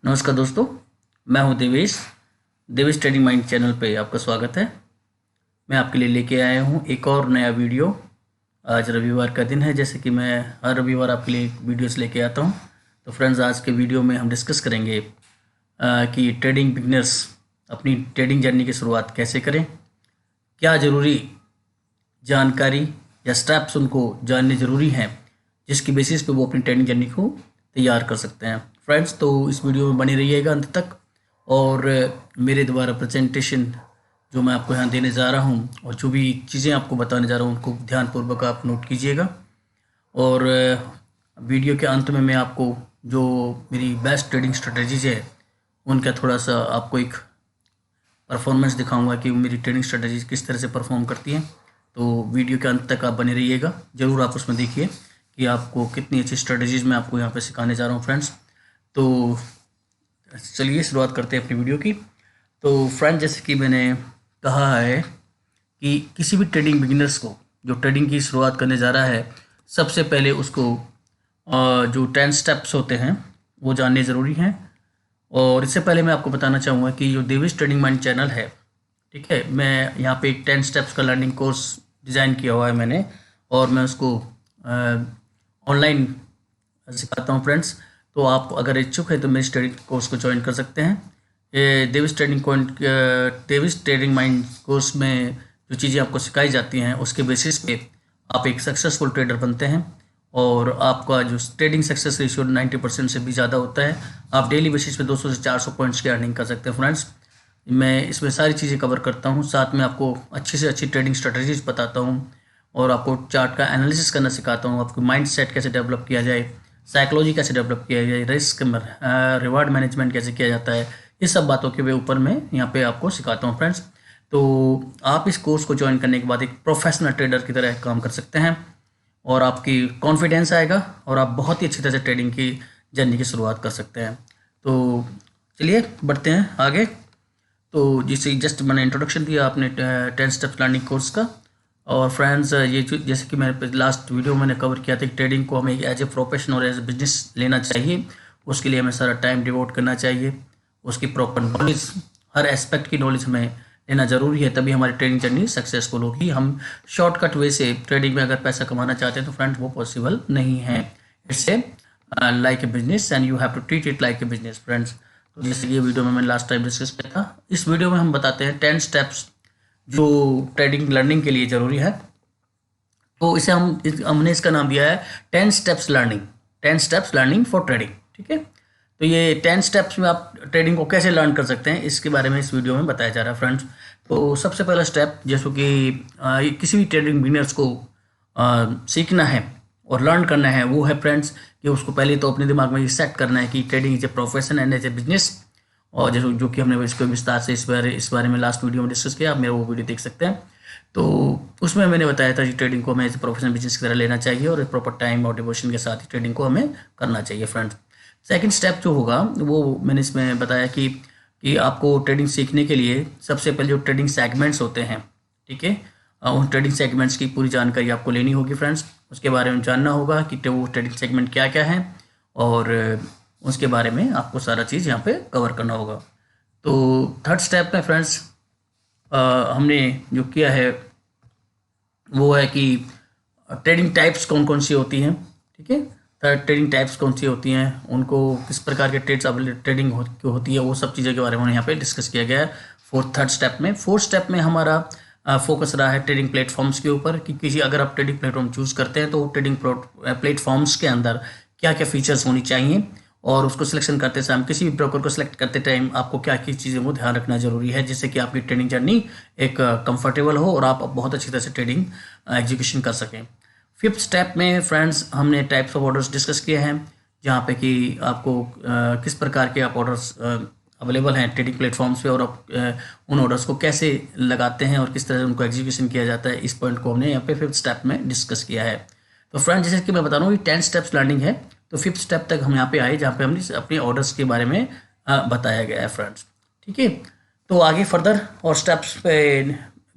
नमस्कार दोस्तों, मैं हूं Devesh. Devesh trading mind channel पे आपका स्वागत है। मैं आपके लिए लेके आया हूं एक और नया वीडियो। आज रविवार का दिन है, जैसे कि मैं हर रविवार आपके लिए वीडियोस लेके आता हूं। तो फ्रेंड्स, आज के वीडियो में हम डिस्कस करेंगे कि ट्रेडिंग बिगनर्स अपनी ट्रेडिंग जर्नी की शुरुआत कैसे करें, क्या ज़रूरी जानकारी या स्टेप्स उनको जानने ज़रूरी हैं जिसकी बेसिस पे वो अपनी ट्रेडिंग जर्नी को तैयार कर सकते हैं। फ्रेंड्स, तो इस वीडियो में बने रहिएगा अंत तक। और मेरे द्वारा प्रेजेंटेशन जो मैं आपको यहाँ देने जा रहा हूँ और जो भी चीज़ें आपको बताने जा रहा हूँ उनको ध्यानपूर्वक आप नोट कीजिएगा। और वीडियो के अंत में मैं आपको जो मेरी बेस्ट ट्रेडिंग स्ट्रेटजीज है उनका थोड़ा सा आपको एक परफॉर्मेंस दिखाऊंगा कि मेरी ट्रेडिंग स्ट्रेटजीज किस तरह से परफॉर्म करती हैं। तो वीडियो के अंत तक आप बने रहिएगा, ज़रूर आप उसमें देखिए कि आपको कितनी अच्छी स्ट्रेटजीज मैं आपको यहाँ पे सिखाने जा रहा हूँ फ्रेंड्स। तो चलिए शुरुआत करते हैं अपनी वीडियो की। तो फ्रेंड, जैसे कि मैंने कहा है कि किसी भी ट्रेडिंग बिगिनर्स को जो ट्रेडिंग की शुरुआत करने जा रहा है, सबसे पहले उसको जो 10 स्टेप्स होते हैं वो जानने ज़रूरी हैं। और इससे पहले मैं आपको बताना चाहूँगा कि जो देवेश ट्रेडिंग माइंड चैनल है, ठीक है, मैं यहाँ पे एक 10 स्टेप्स का लर्निंग कोर्स डिज़ाइन किया हुआ है मैंने, और मैं उसको ऑनलाइन सिखाता हूँ फ्रेंड्स। तो आप अगर इच्छुक है तो मेरे ट्रेडिंग कोर्स को ज्वाइन कर सकते हैं। ये देविस ट्रेडिंग माइंड कोर्स में जो चीज़ें आपको सिखाई जाती हैं उसके बेसिस पे आप एक सक्सेसफुल ट्रेडर बनते हैं और आपका जो ट्रेडिंग सक्सेस रेशियो 90% से भी ज़्यादा होता है। आप डेली बेसिस पे 200 से 400 पॉइंट्स की अर्निंग कर सकते हैं फ्रेंड्स। मैं इसमें सारी चीज़ें कवर करता हूँ, साथ में आपको अच्छी से अच्छी ट्रेडिंग स्ट्रेटजीज बताता हूँ और आपको चार्ट का एनालिसिस करना सिखाता हूँ, आपको माइंड सेट कैसे डेवलप किया जाए, साइकोलॉजी कैसे डेवलप किया जाए, रिस्क रिवार्ड मैनेजमेंट कैसे किया जाता है, ये सब बातों के ऊपर मैं यहाँ पे आपको सिखाता हूँ फ्रेंड्स। तो आप इस कोर्स को ज्वाइन करने के बाद एक प्रोफेशनल ट्रेडर की तरह काम कर सकते हैं और आपकी कॉन्फिडेंस आएगा और आप बहुत ही अच्छी तरह से ट्रेडिंग की जर्नी की शुरुआत कर सकते हैं। तो चलिए बढ़ते हैं आगे। तो जिसे जस्ट मैंने इंट्रोडक्शन दिया आपने 10 स्टेप्स लर्निंग कोर्स का। और फ्रेंड्स, ये जैसे कि मैंने लास्ट वीडियो में मैंने कवर किया था कि ट्रेडिंग को हमें एज ए प्रोफेशन और एज ए बिजनेस लेना चाहिए। उसके लिए हमें सारा टाइम डिवोट करना चाहिए, उसकी प्रॉपर नॉलेज, हर एस्पेक्ट की नॉलेज हमें लेना ज़रूरी है, तभी हमारी ट्रेडिंग जर्नी सक्सेसफुल होगी। हम शॉर्टकट वे से ट्रेडिंग में अगर पैसा कमाना चाहते हैं तो फ्रेंड्स वो पॉसिबल नहीं है। It's a like a business and you have to treat it like a business friends. तो जैसे ये वीडियो में मैंने लास्ट टाइम डिस्कस किया था, इस वीडियो में हम बताते हैं 10 स्टेप्स जो ट्रेडिंग लर्निंग के लिए ज़रूरी है। तो इसे हमने इसका नाम दिया है 10 steps learning, 10 steps learning for trading, ठीक है। तो ये 10 स्टेप्स में आप ट्रेडिंग को कैसे लर्न कर सकते हैं इसके बारे में इस वीडियो में बताया जा रहा है फ्रेंड्स। तो सबसे पहला स्टेप, जैसे कि किसी भी ट्रेडिंग बिगिनर्स को सीखना है और लर्न करना है, वो है फ्रेंड्स कि उसको पहले तो अपने दिमाग में ये सेट करना है कि trading is a profession and as a business. और जैसे जो कि हमने इसको विस्तार से इस बारे में लास्ट वीडियो में डिस्कस किया, आप मेरा वो वीडियो देख सकते हैं। तो उसमें मैंने बताया था कि ट्रेडिंग को हमें एज ए प्रोफेशनल बिजनेस की तरह लेना चाहिए और प्रॉपर टाइम और डिवोशन के साथ ही ट्रेडिंग को हमें करना चाहिए फ्रेंड्स। सेकंड स्टेप जो होगा वो मैंने इसमें बताया कि आपको ट्रेडिंग सीखने के लिए सबसे पहले जो ट्रेडिंग सेगमेंट्स होते हैं, ठीक है, उन ट्रेडिंग सेगमेंट्स की पूरी जानकारी आपको लेनी होगी फ्रेंड्स। उसके बारे में जानना होगा कि वो ट्रेडिंग सेगमेंट क्या क्या है और उसके बारे में आपको सारा चीज़ यहाँ पे कवर करना होगा। तो थर्ड स्टेप में फ्रेंड्स हमने जो किया है वो है कि ट्रेडिंग टाइप्स कौन कौन सी होती हैं, ठीक है। थर्ड ट्रेडिंग टाइप्स कौन सी होती हैं, उनको किस प्रकार के ट्रेड्स ट्रेडिंग होती है, वो सब चीज़ों के बारे में यहाँ पे डिस्कस किया गया है थर्ड स्टेप में। फोर्थ स्टेप में हमारा फोकस रहा है ट्रेडिंग प्लेटफॉर्म्स के ऊपर कि किसी अगर आप ट्रेडिंग प्लेटफॉर्म चूज़ करते हैं तो ट्रेडिंग प्लेटफॉर्म्स के अंदर क्या क्या फीचर्स होनी चाहिए और उसको सिलेक्शन करते समय किसी भी ब्रोकर को सिलेक्ट करते टाइम आपको क्या क्या चीज़ें वो ध्यान रखना जरूरी है, जिससे कि आपकी ट्रेडिंग जर्नी एक कंफर्टेबल हो और आप बहुत अच्छी तरह से ट्रेडिंग एग्जीक्यूशन कर सकें। फिफ्थ स्टेप में फ्रेंड्स हमने टाइप्स ऑफ ऑर्डर्स डिस्कस किए हैं, जहाँ पे कि आपको किस प्रकार के आप ऑर्डर्स अवेलेबल हैं ट्रेडिंग प्लेटफॉर्म्स पे और आप उन ऑर्डर्स को कैसे लगाते हैं और किस तरह से उनको एग्जीक्यूशन किया जाता है, इस पॉइंट को हमने यहाँ पे फिफ्थ स्टेप में डिस्कस किया है। तो फ्रेंड्स, जैसे कि मैं बता रहा हूँ 10 स्टेप्स लर्निंग है, तो फिफ्थ स्टेप तक हम यहाँ पे आए जहाँ पे हमने अपने ऑर्डर्स के बारे में बताया गया है फ्रेंड्स, ठीक है। तो आगे फर्दर और स्टेप्स पे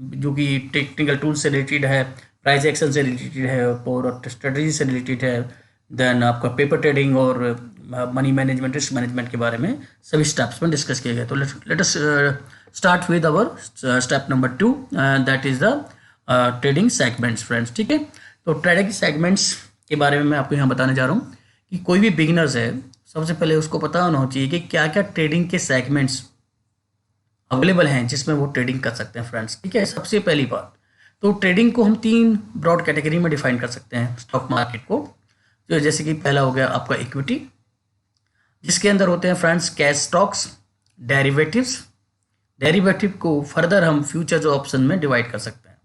जो कि टेक्निकल टूल से रिलेटेड है, प्राइस एक्शन से रिलेटेड है और स्ट्रेटजी से रिलेटेड है, देन आपका पेपर ट्रेडिंग और मनी मैनेजमेंट, रिस्क मैनेजमेंट के बारे में सभी स्टेप्स में डिस्कस किए गए। तो let us start with our step number 2, that is the trading segments friends. ठीक है, तो ट्रेडिंग सेगमेंट्स के बारे में मैं आपको यहाँ बताने जा रहा हूँ कि कोई भी बिगिनर्स है, सबसे पहले उसको पता होना चाहिए कि क्या क्या ट्रेडिंग के सेगमेंट्स अवेलेबल हैं जिसमें वो ट्रेडिंग कर सकते हैं फ्रेंड्स। ठीक है, सबसे पहली बात, तो ट्रेडिंग को हम 3 ब्रॉड कैटेगरी में डिफाइन कर सकते हैं स्टॉक मार्केट को। तो जैसे कि पहला हो गया आपका इक्विटी, जिसके अंदर होते हैं friends cash stocks, derivatives. Derivative को फर्दर हम फ्यूचर्स और ऑप्शन में डिवाइड कर सकते हैं।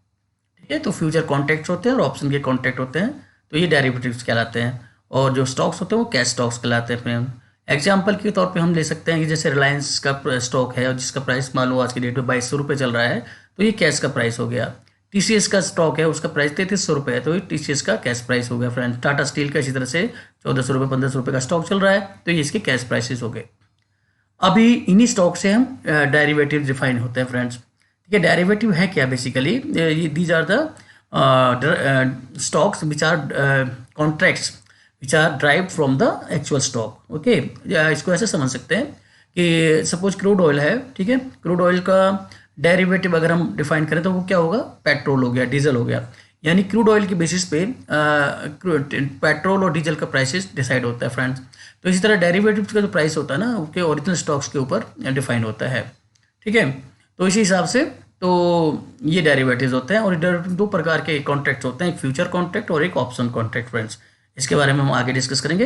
ठीक है, तो फ्यूचर कॉन्ट्रैक्ट्स होते हैं और ऑप्शन के कॉन्ट्रैक्ट होते हैं, तो ये डेरिवेटिव्स कहलाते हैं। और जो स्टॉक्स होते हैं वो कैश स्टॉक्स कहलाते हैं। एग्जाम्पल के तौर पे हम ले सकते हैं कि जैसे रिलायंस का स्टॉक है और जिसका प्राइस मान लो आज की डेट में 2200 रुपये चल रहा है, तो ये कैश का प्राइस हो गया। टीसीएस का स्टॉक है, उसका प्राइस 3300 रुपये है, तो ये टीसीएस का कैश प्राइस हो गया फ्रेंड्स। टाटा स्टील का इसी तरह से 1400 रुपये 1500 रुपये का स्टॉक चल रहा है, तो ये इसके कैश प्राइसेस हो गए। अभी इन्हीं स्टॉक से हम डेरिवेटिव डिफाइन होते हैं फ्रेंड्स। ठीक है, डेरिवेटिव है क्या basically, these are the stocks which are contracts which are drive from the actual stock. Okay, इसको ऐसे समझ सकते हैं कि सपोज क्रूड ऑयल है। ठीक है, क्रूड ऑयल का डेरिवेटिव अगर हम डिफाइन करें तो वो क्या होगा, पेट्रोल हो गया, डीजल हो गया। यानी क्रूड ऑयल के बेसिस पे पेट्रोल और डीजल का प्राइसेस डिसाइड होता है फ्रेंड्स। तो इसी तरह डेरिवेटिव का जो प्राइस होता है ना, उसके ओरिजिनल स्टॉक्स के ऊपर डिफाइन होता है। ठीक है, तो इसी हिसाब से तो ये डेरिवेटिव्स होते हैं। और डेरिवेटिव 2 प्रकार के कॉन्ट्रैक्ट्स होते हैं, एक फ्यूचर कॉन्ट्रैक्ट और एक ऑप्शन कॉन्ट्रैक्ट फ्रेंड्स। इसके बारे में हम आगे डिस्कस करेंगे।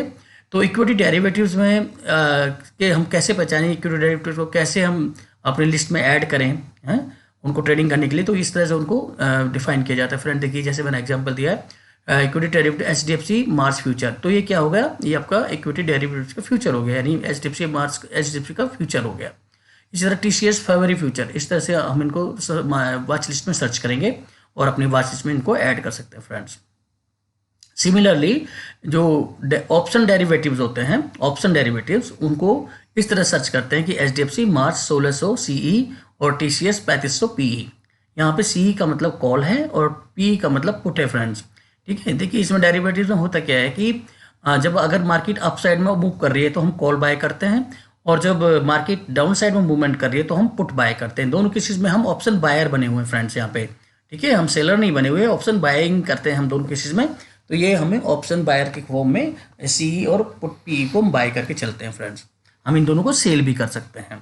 तो इक्विटी डेरिवेटिव्स में कि हम कैसे पहचानें इक्विटी डेरिवेटिव्स को, कैसे हम अपनी लिस्ट में ऐड करें हैं उनको ट्रेडिंग करने के लिए, तो इस तरह से उनको डिफाइन किया जाता है फ्रेंड। देखिए जैसे मैंने एग्जांपल दिया है इक्विटी डेरिवेटिव एचडीएफसी मार्च फ्यूचर, तो ये क्या हो गया, ये आपका इक्विटी डेरिवेटिव का फ्यूचर हो गया, यानी एचडीएफसी का फ्यूचर हो गया। इसी तरह टीसीएस फरवरी फ्यूचर, इस तरह से हम इनको वॉच लिस्ट में सर्च करेंगे और अपनी वॉच लिस्ट में इनको ऐड कर सकते हैं फ्रेंड्स। सिमिलरली जो ऑप्शन डेरिवेटिव्स होते हैं, ऑप्शन डेरिवेटिव्स उनको इस तरह सर्च करते हैं कि एचडीएफसी मार्च 1600 सीई और टीसीएस 3500 पीई। यहाँ पे सीई का मतलब कॉल है और पीई का मतलब पुट है फ्रेंड्स। ठीक है, देखिए इसमें डेरिवेटिव्स में होता क्या है कि जब अगर मार्केट अप साइड में मूव कर रही है तो हम कॉल बाय करते हैं, और जब मार्केट डाउन साइड में मूवमेंट कर रही है तो हम पुट बाय करते हैं। दोनों केसेस में हम ऑप्शन बायर बने हुए हैं फ्रेंड्स यहाँ पे। ठीक है, हम सेलर नहीं बने हुए, ऑप्शन बाइंग करते हैं हम दोनों केसेस में। तो ये हमें ऑप्शन बायर के फॉर्म में सी और पुट पी को हम बाय करके चलते हैं फ्रेंड्स। हम इन दोनों को सेल भी कर सकते हैं।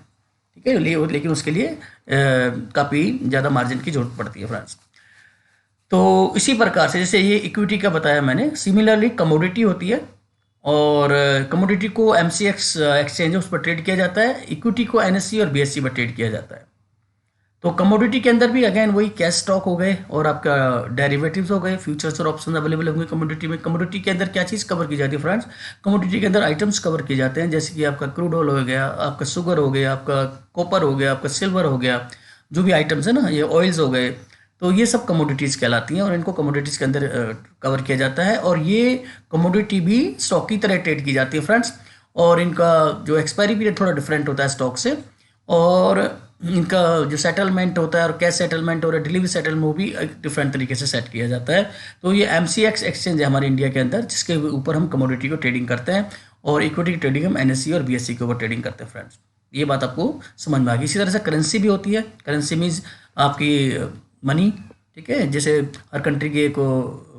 ठीक है, लेकिन उसके लिए काफ़ी ज़्यादा मार्जिन की जरूरत पड़ती है फ्रेंड्स। तो इसी प्रकार से जैसे ये इक्विटी का बताया मैंने, सिमिलरली कमोडिटी होती है, और कमोडिटी को एमसीएक्स एक्सचेंज है उस पर ट्रेड किया जाता है, इक्विटी को एनएससी और बीएससी पर ट्रेड किया जाता है। तो कमोडिटी के अंदर भी अगेन वही कैश स्टॉक हो गए और आपका डेरिवेटिव्स हो गए, फ्यूचर्स और ऑप्शन अवेलेबल होंगे कमोडिटी में। कमोडिटी के अंदर क्या चीज़ कवर की जाती है फ्रेंड्स, कमोडिटी के अंदर आइटम्स कवर किए जाते हैं, जैसे कि आपका क्रूड ऑयल हो गया, आपका शुगर हो गया, आपका कॉपर हो गया, आपका सिल्वर हो गया, जो भी आइटम्स है ना, ये ऑयल्स हो गए, तो ये सब कमोडिटीज़ कहलाती हैं और इनको कमोडिटीज़ के अंदर कवर किया जाता है। और ये कमोडिटी भी स्टॉक की तरह ट्रेड की जाती है फ्रेंड्स, और इनका जो एक्सपायरी पीरियड थोड़ा डिफरेंट होता है स्टॉक से, और इनका जो सेटलमेंट होता है और कैश सेटलमेंट और डिलीवरी सेटलमेंट वो भी डिफरेंट तरीके से सेट किया जाता है। तो ये एमसीएक्स एक्सचेंज है हमारे इंडिया के अंदर, जिसके ऊपर हम कमोडिटी को ट्रेडिंग करते हैं, और इक्विटी की ट्रेडिंग हम एनएससी और बीएससी के ऊपर ट्रेडिंग करते हैं फ्रेंड्स। ये बात आपको समझ में आ गई। इसी तरह से करेंसी भी होती है, करेंसी मीन्स आपकी मनी। ठीक है, जैसे हर कंट्री की एक वो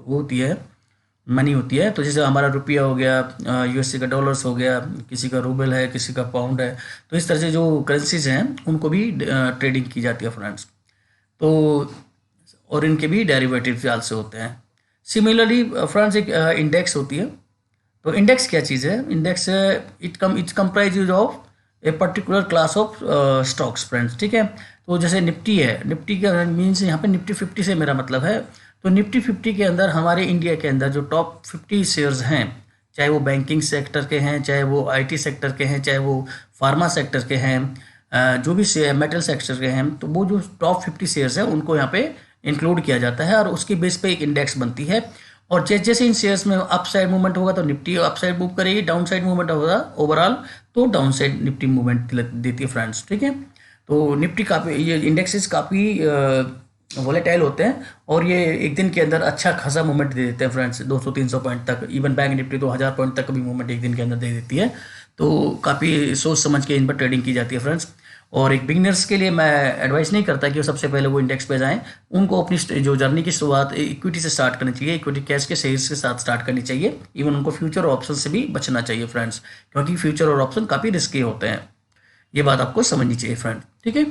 होती है, मनी होती है। तो जैसे हमारा रुपया हो गया, यूएसए का डॉलर्स हो गया, किसी का रूबल है, किसी का पाउंड है, तो इस तरह से जो करेंसीज हैं उनको भी ट्रेडिंग की जाती है फ्रेंड्स। तो और इनके भी डेरिवेटिव्स आल्सो होते हैं। सिमिलरली फ्रेंड्स एक इंडेक्स होती है। तो इंडेक्स क्या चीज़ है, index it comprise of a particular class of stocks friends. ठीक है, तो जैसे निफ्टी है, निफ्टी का मीन्स यहाँ पे निफ्टी 50 से मेरा मतलब है। तो निफ्टी 50 के अंदर हमारे इंडिया के अंदर जो टॉप 50 शेयर्स हैं, चाहे वो बैंकिंग सेक्टर के हैं, चाहे वो आईटी सेक्टर के हैं, चाहे वो फार्मा सेक्टर के हैं, जो भी मेटल सेक्टर के हैं, तो वो जो टॉप 50 शेयर्स हैं उनको यहाँ पे इंक्लूड किया जाता है और उसके बेस पे एक इंडेक्स बनती है। और जैसे जैसे इन शेयर्स में अप साइड मूवमेंट होगा तो निफ्टी अप साइड मूव करेगी, डाउन साइड मूवमेंट होगा ओवरऑल तो डाउन साइड निफ्टी मूवमेंट देती है फ्रेंड्स। ठीक है, तो निफ्टी काफ़ी, ये इंडेक्सेस काफ़ी वोलेटाइल होते हैं और ये एक दिन के अंदर अच्छा खासा मूवमेंट दे देते हैं फ्रेंड्स, 200-300 पॉइंट तक, इवन बैंक निफ्टी तो 1000 पॉइंट तक भी मूवमेंट एक दिन के अंदर दे देती है। तो काफ़ी सोच समझ के इन पर ट्रेडिंग की जाती है फ्रेंड्स। और एक बिगनर्स के लिए मैं एडवाइस नहीं करता कि वो सबसे पहले वो इंडेक्स पे जाएं। उनको अपनी जो जर्नी की शुरुआत इक्विटी से स्टार्ट करनी चाहिए, इक्विटी कैश के शेयर्स के साथ स्टार्ट करनी चाहिए। इवन उनको फ्यूचर और ऑप्शन से भी बचना चाहिए फ्रेंड्स, क्योंकि फ्यूचर और ऑप्शन काफ़ी रिस्की होते हैं। ये बात आपको समझनी चाहिए फ्रेंड, ठीक है।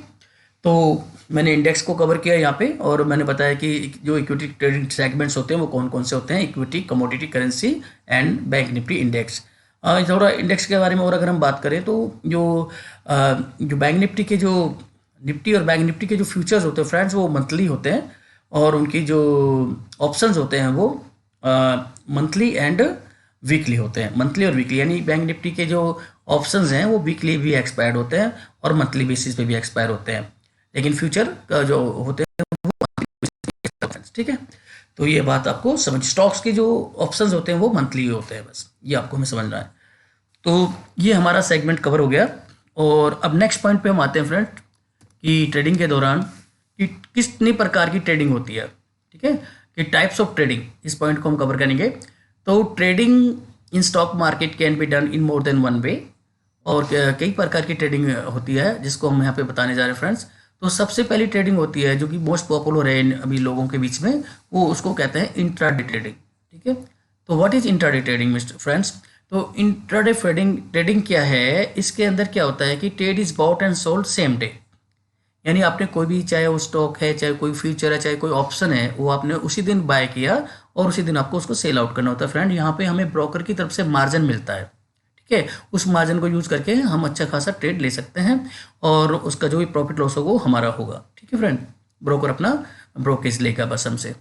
तो मैंने इंडेक्स को कवर किया यहाँ पे, और मैंने बताया कि जो इक्विटी ट्रेडिंग सेगमेंट्स होते हैं वो कौन कौन से होते हैं, equity, commodity, currency and bank Nifty index. थोड़ा इंडेक्स के बारे में और अगर हम बात करें तो जो बैंक निफ्टी के जो निफ्टी और बैंक निफ्टी के जो फ्यूचर्स होते हैं फ्रेंड्स वो मंथली होते हैं, और उनकी जो ऑप्शंस होते हैं वो मंथली एंड वीकली होते हैं। मंथली और वीकली यानी बैंक निफ्टी के जो ऑप्शंस हैं वो वीकली भी एक्सपायर्ड होते हैं और मंथली बेसिस पे भी एक्सपायर होते हैं, लेकिन फ्यूचर का जो होते हैं वो मंथली, ठीक है। तो ये बात आपको समझ, स्टॉक्स के जो ऑप्शंस होते हैं वो मंथली होते हैं, बस ये आपको हमें समझना है। तो ये हमारा सेगमेंट कवर हो गया, और अब नेक्स्ट पॉइंट पे हम आते हैं फ्रेंड कि ट्रेडिंग के दौरान कि कितनी प्रकार की ट्रेडिंग होती है, ठीक है, कि टाइप्स ऑफ ट्रेडिंग, इस पॉइंट को हम कवर करेंगे। तो trading in stock market can be done in more than one way, और कई प्रकार की ट्रेडिंग होती है जिसको हम यहाँ पे बताने जा रहे हैं फ्रेंड्स। तो सबसे पहली ट्रेडिंग होती है जो कि मोस्ट पॉपुलर है अभी लोगों के बीच में, वो उसको कहते हैं इंट्राडे ट्रेडिंग, ठीक है। तो what is intraday trading mister friends? तो इंट्राडे ट्रेडिंग क्या है, इसके अंदर क्या होता है कि trade is bought and sold same day, यानी आपने कोई भी, चाहे वो स्टॉक है, चाहे कोई फ्यूचर है, चाहे कोई ऑप्शन है, वो आपने उसी दिन बाय किया और उसी दिन आपको उसको सेल आउट करना होता है फ्रेंड। यहाँ पे हमें ब्रोकर की तरफ से मार्जिन मिलता है, ठीक है। उस मार्जिन को यूज करके हम अच्छा खासा ट्रेड ले सकते हैं, और उसका जो भी प्रॉफिट लॉस होगा वो हमारा होगा, ठीक है फ्रेंड। ब्रोकर अपना ब्रोकेज लेगा बस हमसे।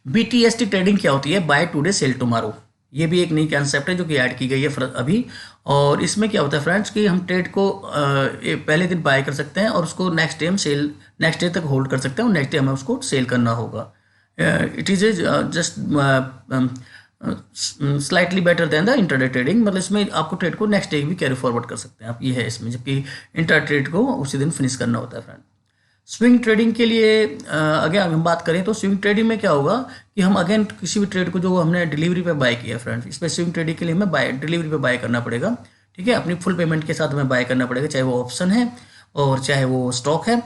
BTST ट्रेडिंग क्या होती है? Buy today sell tomorrow. ये भी एक नई कंसेप्ट है जो कि ऐड की गई है अभी, और इसमें क्या होता है फ्रेंड्स कि हम ट्रेड को पहले दिन बाय कर सकते हैं और उसको नेक्स्ट डे हम नेक्स्ट डे तक होल्ड कर सकते हैं, और नेक्स्ट डे हमें उसको सेल करना होगा। It is just slightly better than the intraday trading, मतलब इसमें आपको ट्रेड को नेक्स्ट डे भी कैरी फॉरवर्ड कर सकते हैं आप, ये है इसमें, जबकि इंटर ट्रेड को उसी दिन फिनिश करना होता है फ्रेंड। स्विंग ट्रेडिंग के लिए अगर हम बात करें तो स्विंग ट्रेडिंग में क्या होगा कि हम अगेन किसी भी ट्रेड को जो हमने डिलीवरी पे बाय किया फ्रेंड्स, इसमें स्विंग ट्रेडिंग के लिए हमें डिलीवरी पे बाय करना पड़ेगा, ठीक है। अपनी फुल पेमेंट के साथ हमें बाय करना पड़ेगा, चाहे वो ऑप्शन है और चाहे वो स्टॉक है,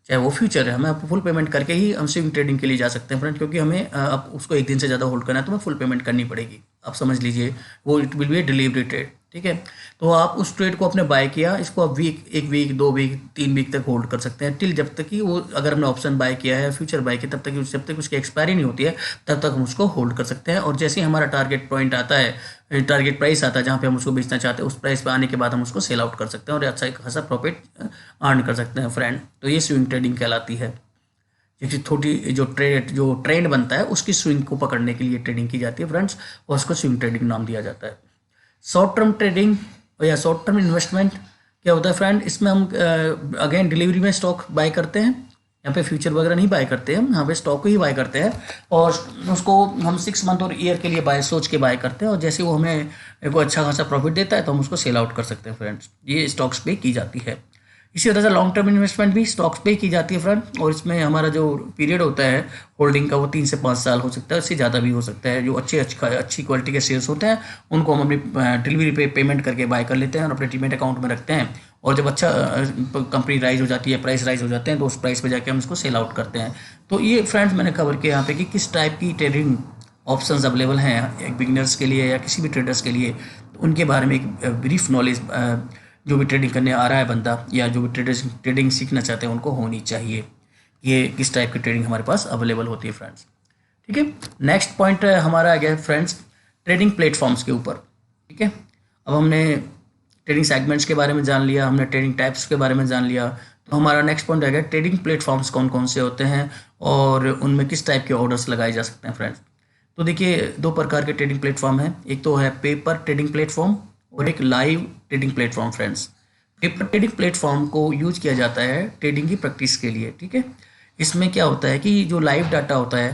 चाहे वो फ्यूचर है, हमें फुल पेमेंट करके ही हम स्विंग ट्रेडिंग के लिए जा सकते हैं फ्रेंड, क्योंकि हमें अब उसको एक दिन से ज़्यादा होल्ड करना है तो हमें फुल पेमेंट करनी पड़ेगी, आप समझ लीजिए, वो it will be a delivery trade, ठीक है। तो आप उस ट्रेड को आपने बाय किया, इसको आप एक वीक 2 वीक 3 वीक तक होल्ड कर सकते हैं, टिल जब तक कि वो, अगर हमने ऑप्शन बाय किया है, फ्यूचर बाय किया, तब तक जब तक उसकी एक्सपायरी नहीं होती है तब तक हम उसको होल्ड कर सकते हैं। और जैसे ही हमारा टारगेट पॉइंट आता है, टारगेट प्राइस आता है जहाँ पे हम उसको बेचना चाहते हैं, उस प्राइस पे आने के बाद हम उसको सेल आउट कर सकते हैं और अच्छा खासा प्रॉफिट अर्न कर सकते हैं फ्रेंड। तो ये स्विंग ट्रेडिंग कहलाती है, क्योंकि छोटी जो ट्रेंड बनता है उसकी स्विंग को पकड़ने के लिए ट्रेडिंग की जाती है फ्रेंड्स, और उसको स्विंग ट्रेडिंग नाम दिया जाता है। शॉर्ट टर्म ट्रेडिंग या शॉर्ट टर्म इन्वेस्टमेंट क्या होता है फ्रेंड? इसमें हम अगेन डिलीवरी में स्टॉक बाय करते हैं, यहाँ पे फ्यूचर वगैरह नहीं बाय करते हैं, हम यहाँ पे स्टॉक को ही बाय करते हैं, और उसको हम 6 मंथ और ईयर के लिए सोच के बाय करते हैं, और जैसे वो हमें एक अच्छा खासा प्रॉफिट देता है तो हम उसको सेल आउट कर सकते हैं फ्रेंड्स। ये स्टॉक्स पे की जाती है। इसी तरह से लॉन्ग टर्म इन्वेस्टमेंट भी स्टॉक्स पे की जाती है फ्रेंड, और इसमें हमारा जो पीरियड होता है होल्डिंग का वो 3 से 5 साल हो सकता है, उससे ज़्यादा भी हो सकता है। जो अच्छी क्वालिटी के शेयर्स होते हैं उनको हम अपनी डिलीवरी पे पेमेंट करके बाय कर लेते हैं और अपने डीमैट अकाउंट में रखते हैं, और जब अच्छा कंपनी राइज हो जाती है, प्राइस राइज हो जाते हैं, तो उस प्राइस पे जाके हम इसको सेल आउट करते हैं। तो ये फ्रेंड्स मैंने कवर किया यहाँ पे कि किस टाइप की ट्रेडिंग ऑप्शंस अवेलेबल हैं एक बिगिनर्स के लिए या किसी भी ट्रेडर्स के लिए, तो उनके बारे में एक ब्रीफ नॉलेज जो भी ट्रेडिंग करने आ रहा है बंदा या जो भी ट्रेडिंग सीखना चाहते हैं उनको होनी चाहिए, ये किस टाइप की ट्रेडिंग हमारे पास अवेलेबल होती है फ्रेंड्स, ठीक है। नेक्स्ट पॉइंट हमारा आ गया फ्रेंड्स ट्रेडिंग प्लेटफॉर्म्स के ऊपर, ठीक है। अब हमने ट्रेडिंग सेगमेंट्स के बारे में जान लिया, हमने ट्रेडिंग टाइप्स के बारे में जान लिया, तो हमारा नेक्स्ट पॉइंट आ गया ट्रेडिंग प्लेटफॉर्म्स कौन कौन से होते हैं और उनमें किस टाइप के ऑर्डर्स लगाए जा सकते हैं फ्रेंड्स। तो देखिए 2 प्रकार के ट्रेडिंग प्लेटफॉर्म हैं, एक तो है पेपर ट्रेडिंग प्लेटफॉर्म और एक live trading platform friends. Paper trading platform को यूज किया जाता है ट्रेडिंग की प्रैक्टिस के लिए, ठीक है। इसमें क्या होता है कि जो लाइव डाटा होता है,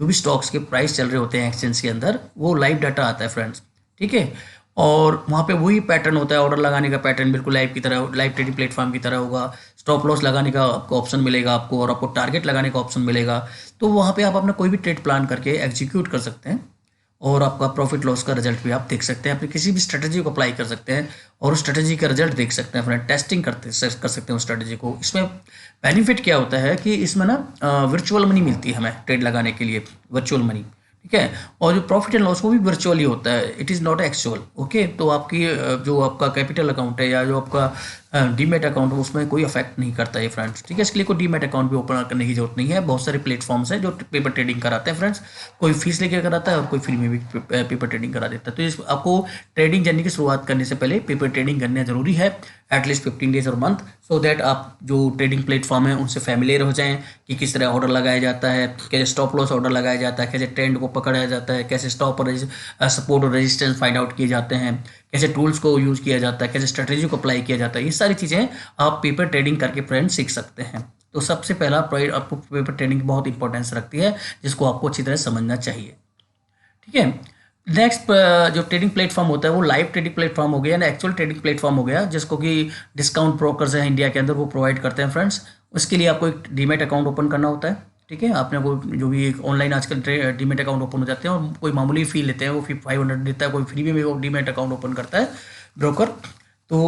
जो भी स्टॉक्स के प्राइस चल रहे होते हैं एक्सचेंज के अंदर, वो लाइव डाटा आता है फ्रेंड्स, ठीक है। और वहाँ पे वही पैटर्न होता है, ऑर्डर लगाने का पैटर्न बिल्कुल लाइव ट्रेडिंग प्लेटफॉर्म की तरह होगा। स्टॉप लॉस लगाने का आपको ऑप्शन मिलेगा आपको, और आपको टारगेट लगाने का ऑप्शन मिलेगा। तो वहाँ पे आप अपना कोई भी ट्रेड प्लान करके एग्जीक्यूट कर सकते हैं, और आपका प्रॉफिट लॉस का रिजल्ट भी आप देख सकते हैं। अपनी किसी भी स्ट्रेटजी को अप्लाई कर सकते हैं और उस स्ट्रेटजी का रिजल्ट देख सकते हैं, अपना टेस्टिंग कर सकते हैं उस स्ट्रेटजी को। इसमें बेनिफिट क्या होता है कि इसमें ना वर्चुअल मनी मिलती है हमें ट्रेड लगाने के लिए, वर्चुअल मनी, ठीक है। और जो प्रॉफिट एंड लॉस वो भी वर्चुअली होता है, it is not actual, okay. तो आपकी जो आपका कैपिटल अकाउंट है या जो आपका डीमेट अकाउंट है उसमें कोई अफेक्ट नहीं करता है फ्रेंड्स, ठीक है। इसके लिए कोई डीमेट अकाउंट भी ओपन करने की जरूरत नहीं है। बहुत सारे प्लेटफॉर्म्स हैं जो पेपर ट्रेडिंग कराते हैं फ्रेंड्स, कोई फीस लेकर कराता है और कोई फ्री में भी पेपर ट्रेडिंग करा देता है। तो इस आपको ट्रेडिंग जर्नी की शुरुआत करने से पहले पेपर ट्रेडिंग करना जरूरी है, एटलीस्ट 15 डेज और मंथ, सो दैट आप जो ट्रेडिंग प्लेटफॉर्म है उनसे फैमिलियर हो जाएं कि किस तरह ऑर्डर लगाया जाता है, कैसे स्टॉप लॉस ऑर्डर लगाया जाता है, कैसे ट्रेंड को पकड़ा जाता है, कैसे स्टॉप और सपोर्ट और रेजिस्टेंस फाइंड आउट किए जाते हैं, कैसे टूल्स को यूज़ किया जाता है, कैसे स्ट्रेटेजी को अप्लाई किया जाता है। ये सारी चीज़ें आप पेपर ट्रेडिंग करके फ्रेंड सीख सकते हैं। तो सबसे पहला आपको पेपर ट्रेडिंग की बहुत इंपॉर्टेंस रखती है, जिसको आपको अच्छी तरह समझना चाहिए, ठीक है। नेक्स्ट जो ट्रेडिंग प्लेटफॉर्म होता है वो लाइव ट्रेडिंग प्लेटफॉर्म हो गया ना, एक्चुअल ट्रेडिंग प्लेटफॉर्म हो गया, जिसको कि डिस्काउंट ब्रोकर्स हैं इंडिया के अंदर वो प्रोवाइड करते हैं फ्रेंड्स। उसके लिए आपको एक डीमेट अकाउंट ओपन करना होता है, ठीक है। आपने को जो भी एक ऑनलाइन आजकल डीमेट अकाउंट ओपन हो जाते हैं और कोई मामूली फ़ी लेते हैं, वो फी 500 देता है, कोई फ्री में वो डीमेट अकाउंट ओपन करता है ब्रोकर। तो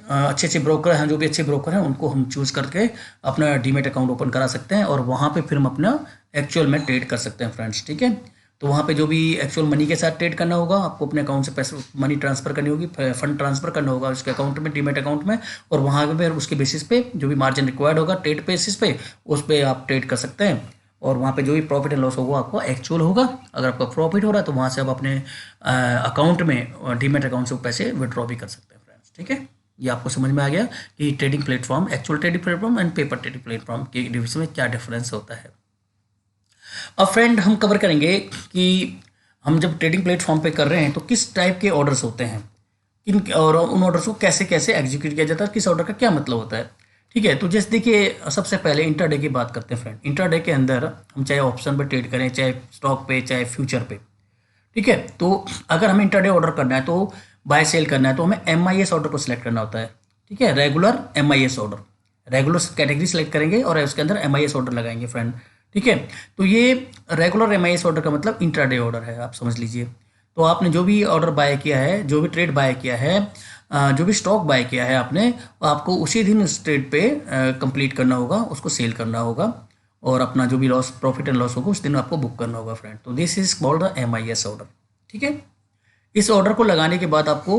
अच्छे अच्छे ब्रोकर हैं, जो भी अच्छे ब्रोकर हैं उनको हम चूज़ करके अपना डीमेट अकाउंट ओपन करा सकते हैं, और वहाँ पे फिर हम अपना एक्चुअल में ट्रेड कर सकते हैं फ्रेंड्स, ठीक है। तो वहाँ पे जो भी एक्चुअल मनी के साथ ट्रेड करना होगा, आपको अपने अकाउंट से पैसे मनी ट्रांसफ़र करनी होगी, फंड ट्रांसफ़र करना होगा उसके अकाउंट में, डीमेट अकाउंट में, और वहाँ पे उसके बेसिस पे जो भी मार्जिन रिक्वायर्ड होगा ट्रेड बेसिस पे, उस पर आप ट्रेड कर सकते हैं। और वहाँ पे जो भी प्रॉफिट एंड लॉस होगा आपको एक्चुअल होगा। अगर आपका प्रॉफिट हो रहा है तो वहाँ से आप अपने अकाउंट में डीमेट अकाउंट से पैसे विड्रॉ भी कर सकते हैं फ्रेंड्स, ठीक है। ये आपको समझ में आ गया कि trading platform, actual trading platform and paper trading platform के डिफरेंस में क्या डिफरेंस होता है। अब फ्रेंड हम कवर करेंगे कि हम जब ट्रेडिंग प्लेटफॉर्म पे कर रहे हैं तो किस टाइप के ऑर्डर्स होते हैं, किन और उन ऑर्डर्स को कैसे कैसे एग्जीक्यूट किया जाता है, किस ऑर्डर का क्या मतलब होता है, ठीक है। तो जैसे देखिए, सबसे पहले इंट्राडे की बात करते हैं फ्रेंड। इंट्राडे के अंदर हम चाहे ऑप्शन पे ट्रेड करें, चाहे स्टॉक पे, चाहे फ्यूचर पे, ठीक है। तो अगर हमें इंट्राडे ऑर्डर करना है, तो बाय सेल करना है, तो हमें MIS ऑर्डर को सिलेक्ट करना होता है, ठीक है। Regular MIS order, regular category select करेंगे और उसके अंदर MIS ऑर्डर लगाएंगे फ्रेंड, ठीक है। तो ये रेगुलर MIS ऑर्डर का मतलब इंट्राडे ऑर्डर है, आप समझ लीजिए। तो आपने जो भी ऑर्डर बाय किया है, जो भी ट्रेड बाय किया है, जो भी स्टॉक बाय किया है आपने, आपको उसी दिन उस ट्रेड पे कंप्लीट करना होगा, उसको सेल करना होगा, और अपना जो भी लॉस, प्रॉफिट एंड लॉस होगा उस दिन आपको बुक करना होगा फ्रेंड। तो this is called the MIS order, ठीक है। इस ऑर्डर को लगाने के बाद आपको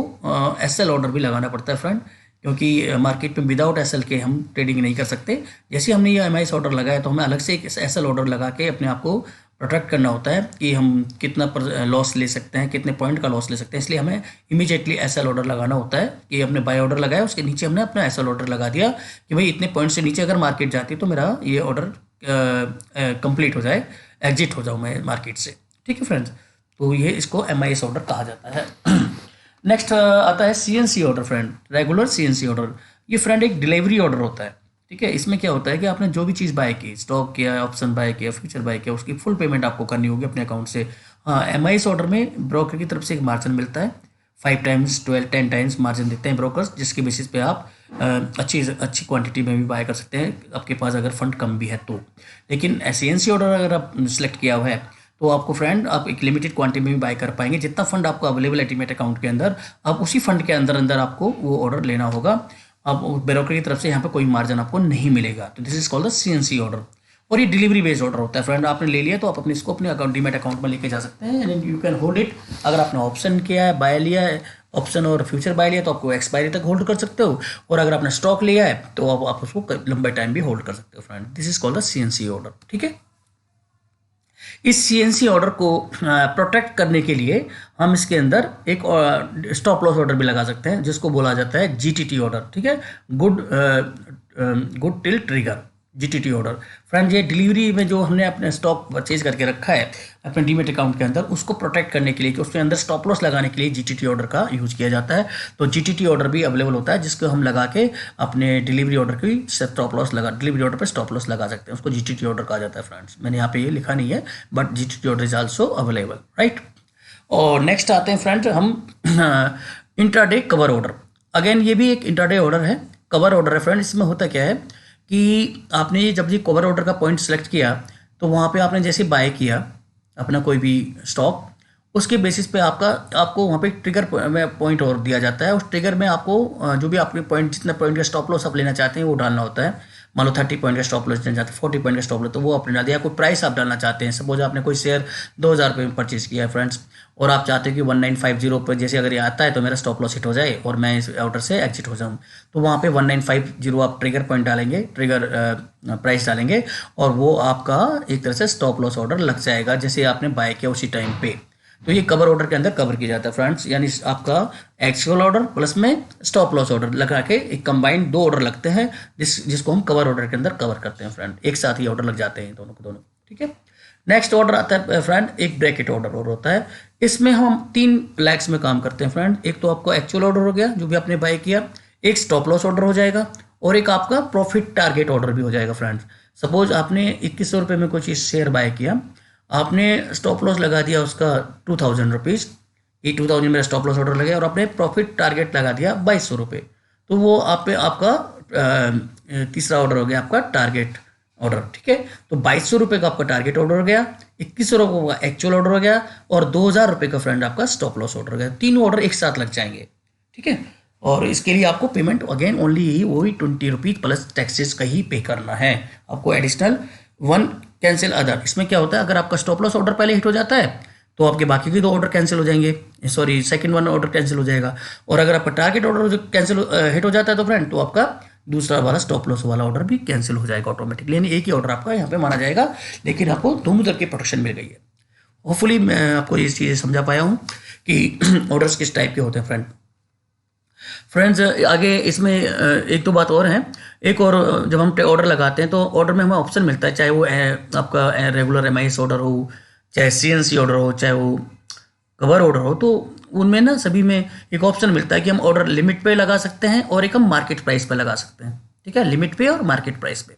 SL ऑर्डर भी लगाना पड़ता है फ्रेंड, क्योंकि मार्केट में विदाउट SL के हम ट्रेडिंग नहीं कर सकते। जैसे हमने ये MIS ऑर्डर लगाया तो हमें अलग से एक SL ऑर्डर लगा के अपने आप को प्रोटेक्ट करना होता है कि हम कितना लॉस ले सकते हैं, कितने पॉइंट का लॉस ले सकते हैं। इसलिए हमें इमीडिएटली SL ऑर्डर लगाना होता है कि हमने बाय ऑर्डर लगाया, उसके नीचे हमने अपना SL ऑर्डर लगा दिया कि भाई इतने पॉइंट से नीचे अगर मार्केट जाती है तो मेरा ये ऑर्डर कंप्लीट हो जाए, एग्जिट हो जाऊँ मैं मार्केट से, ठीक है फ्रेंड्स। तो ये इसको MIS ऑर्डर कहा जाता है। नेक्स्ट आता है CNC order friend, regular CNC order. ये फ्रेंड एक डिलीवरी ऑर्डर होता है, ठीक है। इसमें क्या होता है कि आपने जो भी चीज़ बाय की, स्टॉक किया, ऑप्शन बाय किया, फ्यूचर बाय किया, उसकी फुल पेमेंट आपको करनी होगी अपने अकाउंट से। हाँ, MIS ऑर्डर में ब्रोकर की तरफ से एक मार्जिन मिलता है, 5 टाइम्स 12 10 टाइम्स मार्जिन देते हैं ब्रोकर्स, जिसके बेसिस पे आप अच्छी क्वांटिटी में भी बाय कर सकते हैं, आपके पास अगर फंड कम भी है तो। लेकिन CNC ऑर्डर अगर आप सेलेक्ट किया हुआ है तो आपको फ्रेंड आप एक लिमिटेड क्वांटिटी में भी बाय कर पाएंगे। जितना फंड आपको अवेलेबल है डीमेट अकाउंट के अंदर, आप उसी फंड के अंदर अंदर आपको वो ऑर्डर लेना होगा। अब ब्रोकर की तरफ से यहाँ पे कोई मार्जिन आपको नहीं मिलेगा। तो this is called the CNC order, और ये डिलीवरी बेस्ड ऑर्डर होता है फ्रेंड। आपने ले लिया तो आप अपने इसको अपने अकाउंट डीमेट अकाउंट में लेके जा सकते हैं, and you can hold it. अगर आपने ऑप्शन किया है, बाय लिया है, ऑप्शन और फ्यूचर बाय लिया, तो आपको एक्सपायरी तक होल्ड कर सकते हो, और अगर आपने स्टॉक लिया है तो आप उसको लंबे टाइम भी होल्ड कर सकते हो friend. This is called the CNC order, ठीक है। इस CNC ऑर्डर को प्रोटेक्ट करने के लिए हम इसके अंदर एक स्टॉप लॉस ऑर्डर भी लगा सकते हैं, जिसको बोला जाता है GTT ऑर्डर, ठीक है। Good till trigger, GTT order friend. ये डिलीवरी में जो हमने अपने स्टॉक परचेज करके रखा है अपने डीमेट अकाउंट के अंदर, उसको प्रोटेक्ट करने के लिए, कि उसके अंदर स्टॉप लॉस लगाने के लिए GTT ऑर्डर का यूज़ किया जाता है। तो GTT ऑर्डर भी अवेलेबल होता है, जिसको हम लगा के अपने डिलीवरी ऑर्डर की स्टॉप लॉस डिलीवरी ऑर्डर पर स्टॉप लॉस लगा सकते हैं। उसको GTT ऑर्डर कहा जाता है फ्रेंड्स। मैंने यहाँ पे ये लिखा नहीं है, but GTT order is also available, right. और नेक्स्ट आते हैं फ्रेंड हम इंट्राडे कवर ऑर्डर। अगेन ये भी एक इंट्राडे ऑर्डर है, कवर ऑर्डर है फ्रेंड। इसमें होता क्या है कि आपने जब ये कवर ऑर्डर का पॉइंट सेलेक्ट किया तो वहाँ पे आपने जैसे बाय किया अपना कोई भी स्टॉक, उसके बेसिस पे आपको वहाँ पे ट्रिगर पॉइंट और दिया जाता है। उस ट्रिगर में आपको जो भी आपके पॉइंट, जितना पॉइंट का स्टॉप लॉस आप लेना चाहते हैं वो डालना होता है। मान लो 30 पॉइंट का स्टॉप लॉस लेना चाहते हैं, 40 पॉइंट का स्टॉप लॉस, तो वो आपने डाल दिया। कोई प्राइस आप डालना चाहते हैं, सपोज आपने कोई शेयर 2,000 रुपये में परचेज किया है फ्रेंड्स, और आप चाहते हैं कि 1950 पर जैसे अगर ये आता है तो मेरा स्टॉप लॉस हिट हो जाए और मैं इस ऑर्डर से एग्जिट हो जाऊँ, तो वहाँ पे 1950 आप ट्रिगर पॉइंट डालेंगे, ट्रिगर प्राइस डालेंगे, और वो आपका एक तरह से स्टॉप लॉस ऑर्डर लग जाएगा जैसे आपने बाय किया उसी टाइम पे। तो ये कवर ऑर्डर के अंदर कवर किया जाता है फ्रेंड्स, यानी आपका एक्चुअल ऑर्डर प्लस में स्टॉप लॉस ऑर्डर लगा के एक कंबाइंड 2 ऑर्डर लगते हैं, जिसको हम कवर ऑर्डर के अंदर कवर करते हैं फ्रेंड। एक साथ ही ऑर्डर लग जाते हैं दोनों को दोनों, ठीक है। नेक्स्ट ऑर्डर आता है फ्रेंड, एक ब्रैकेट ऑर्डर और होता है। इसमें हम 3 लैग्स में काम करते हैं फ्रेंड। एक तो आपका एक्चुअल ऑर्डर हो गया जो भी आपने बाय किया, एक स्टॉप लॉस ऑर्डर हो जाएगा, और एक आपका प्रॉफिट टारगेट ऑर्डर भी हो जाएगा फ्रेंड्स। सपोज आपने 2100 रुपये में कुछ शेयर बाय किया, आपने स्टॉप लॉस लगा दिया उसका 2,000 रुपीज़, ये 2,000 मेरा स्टॉप लॉस ऑर्डर लगा, और आपने प्रॉफिट टारगेट लगा दिया 2,200 रुपये, तो वो आपका तीसरा ऑर्डर हो गया आपका टारगेट ऑर्डर, ठीक है। तो 2,200 रुपये का आपका टारगेट ऑर्डर हो गया, 2100 रुपये का एक्चुअल ऑर्डर हो गया, और 2,000 रुपये का फ्रेंड आपका स्टॉप लॉस ऑर्डर हो गया। तीनों ऑर्डर एक साथ लग जाएंगे, ठीक है। और इसके लिए आपको पेमेंट अगेन ओनली यही वही 20 रुपीज़ प्लस टैक्सेस का ही पे करना है आपको, एडिशनल 1 कैंसिल अदर। इसमें क्या होता है, अगर आपका स्टॉप लॉस ऑर्डर पहले हिट हो जाता है तो आपके बाकी के 2 ऑर्डर कैंसिल हो जाएंगे, सॉरी सेकंड 1 ऑर्डर कैंसिल हो जाएगा। और अगर आपका टारगेट ऑर्डर कैंसिल हिट हो जाता है तो फ्रेंड, तो आपका दूसरा वाला स्टॉप लॉस वाला ऑर्डर भी कैंसिल हो जाएगा ऑटोमेटिकली, यानी एक ही ऑर्डर आपका यहाँ पे माना जाएगा, लेकिन आपको दोनों तरह की प्रोटेक्शन मिल गई है। होपफुली मैं आपको ये चीज़ें समझा पाया हूँ कि ऑर्डर्स किस टाइप के होते हैं फ्रेंड्स। आगे इसमें एक तो बात और है, एक और जब हम ऑर्डर लगाते हैं तो ऑर्डर में हमें ऑप्शन मिलता है, चाहे वो आपका रेगुलर MIS ऑर्डर हो, चाहे CNC ऑर्डर हो, चाहे वो कवर ऑर्डर हो, तो उनमें ना सभी में एक ऑप्शन मिलता है कि हम ऑर्डर लिमिट पे लगा सकते हैं और एक हम मार्केट प्राइस पे लगा सकते हैं, ठीक है। लिमिट पे और मार्केट प्राइस पे।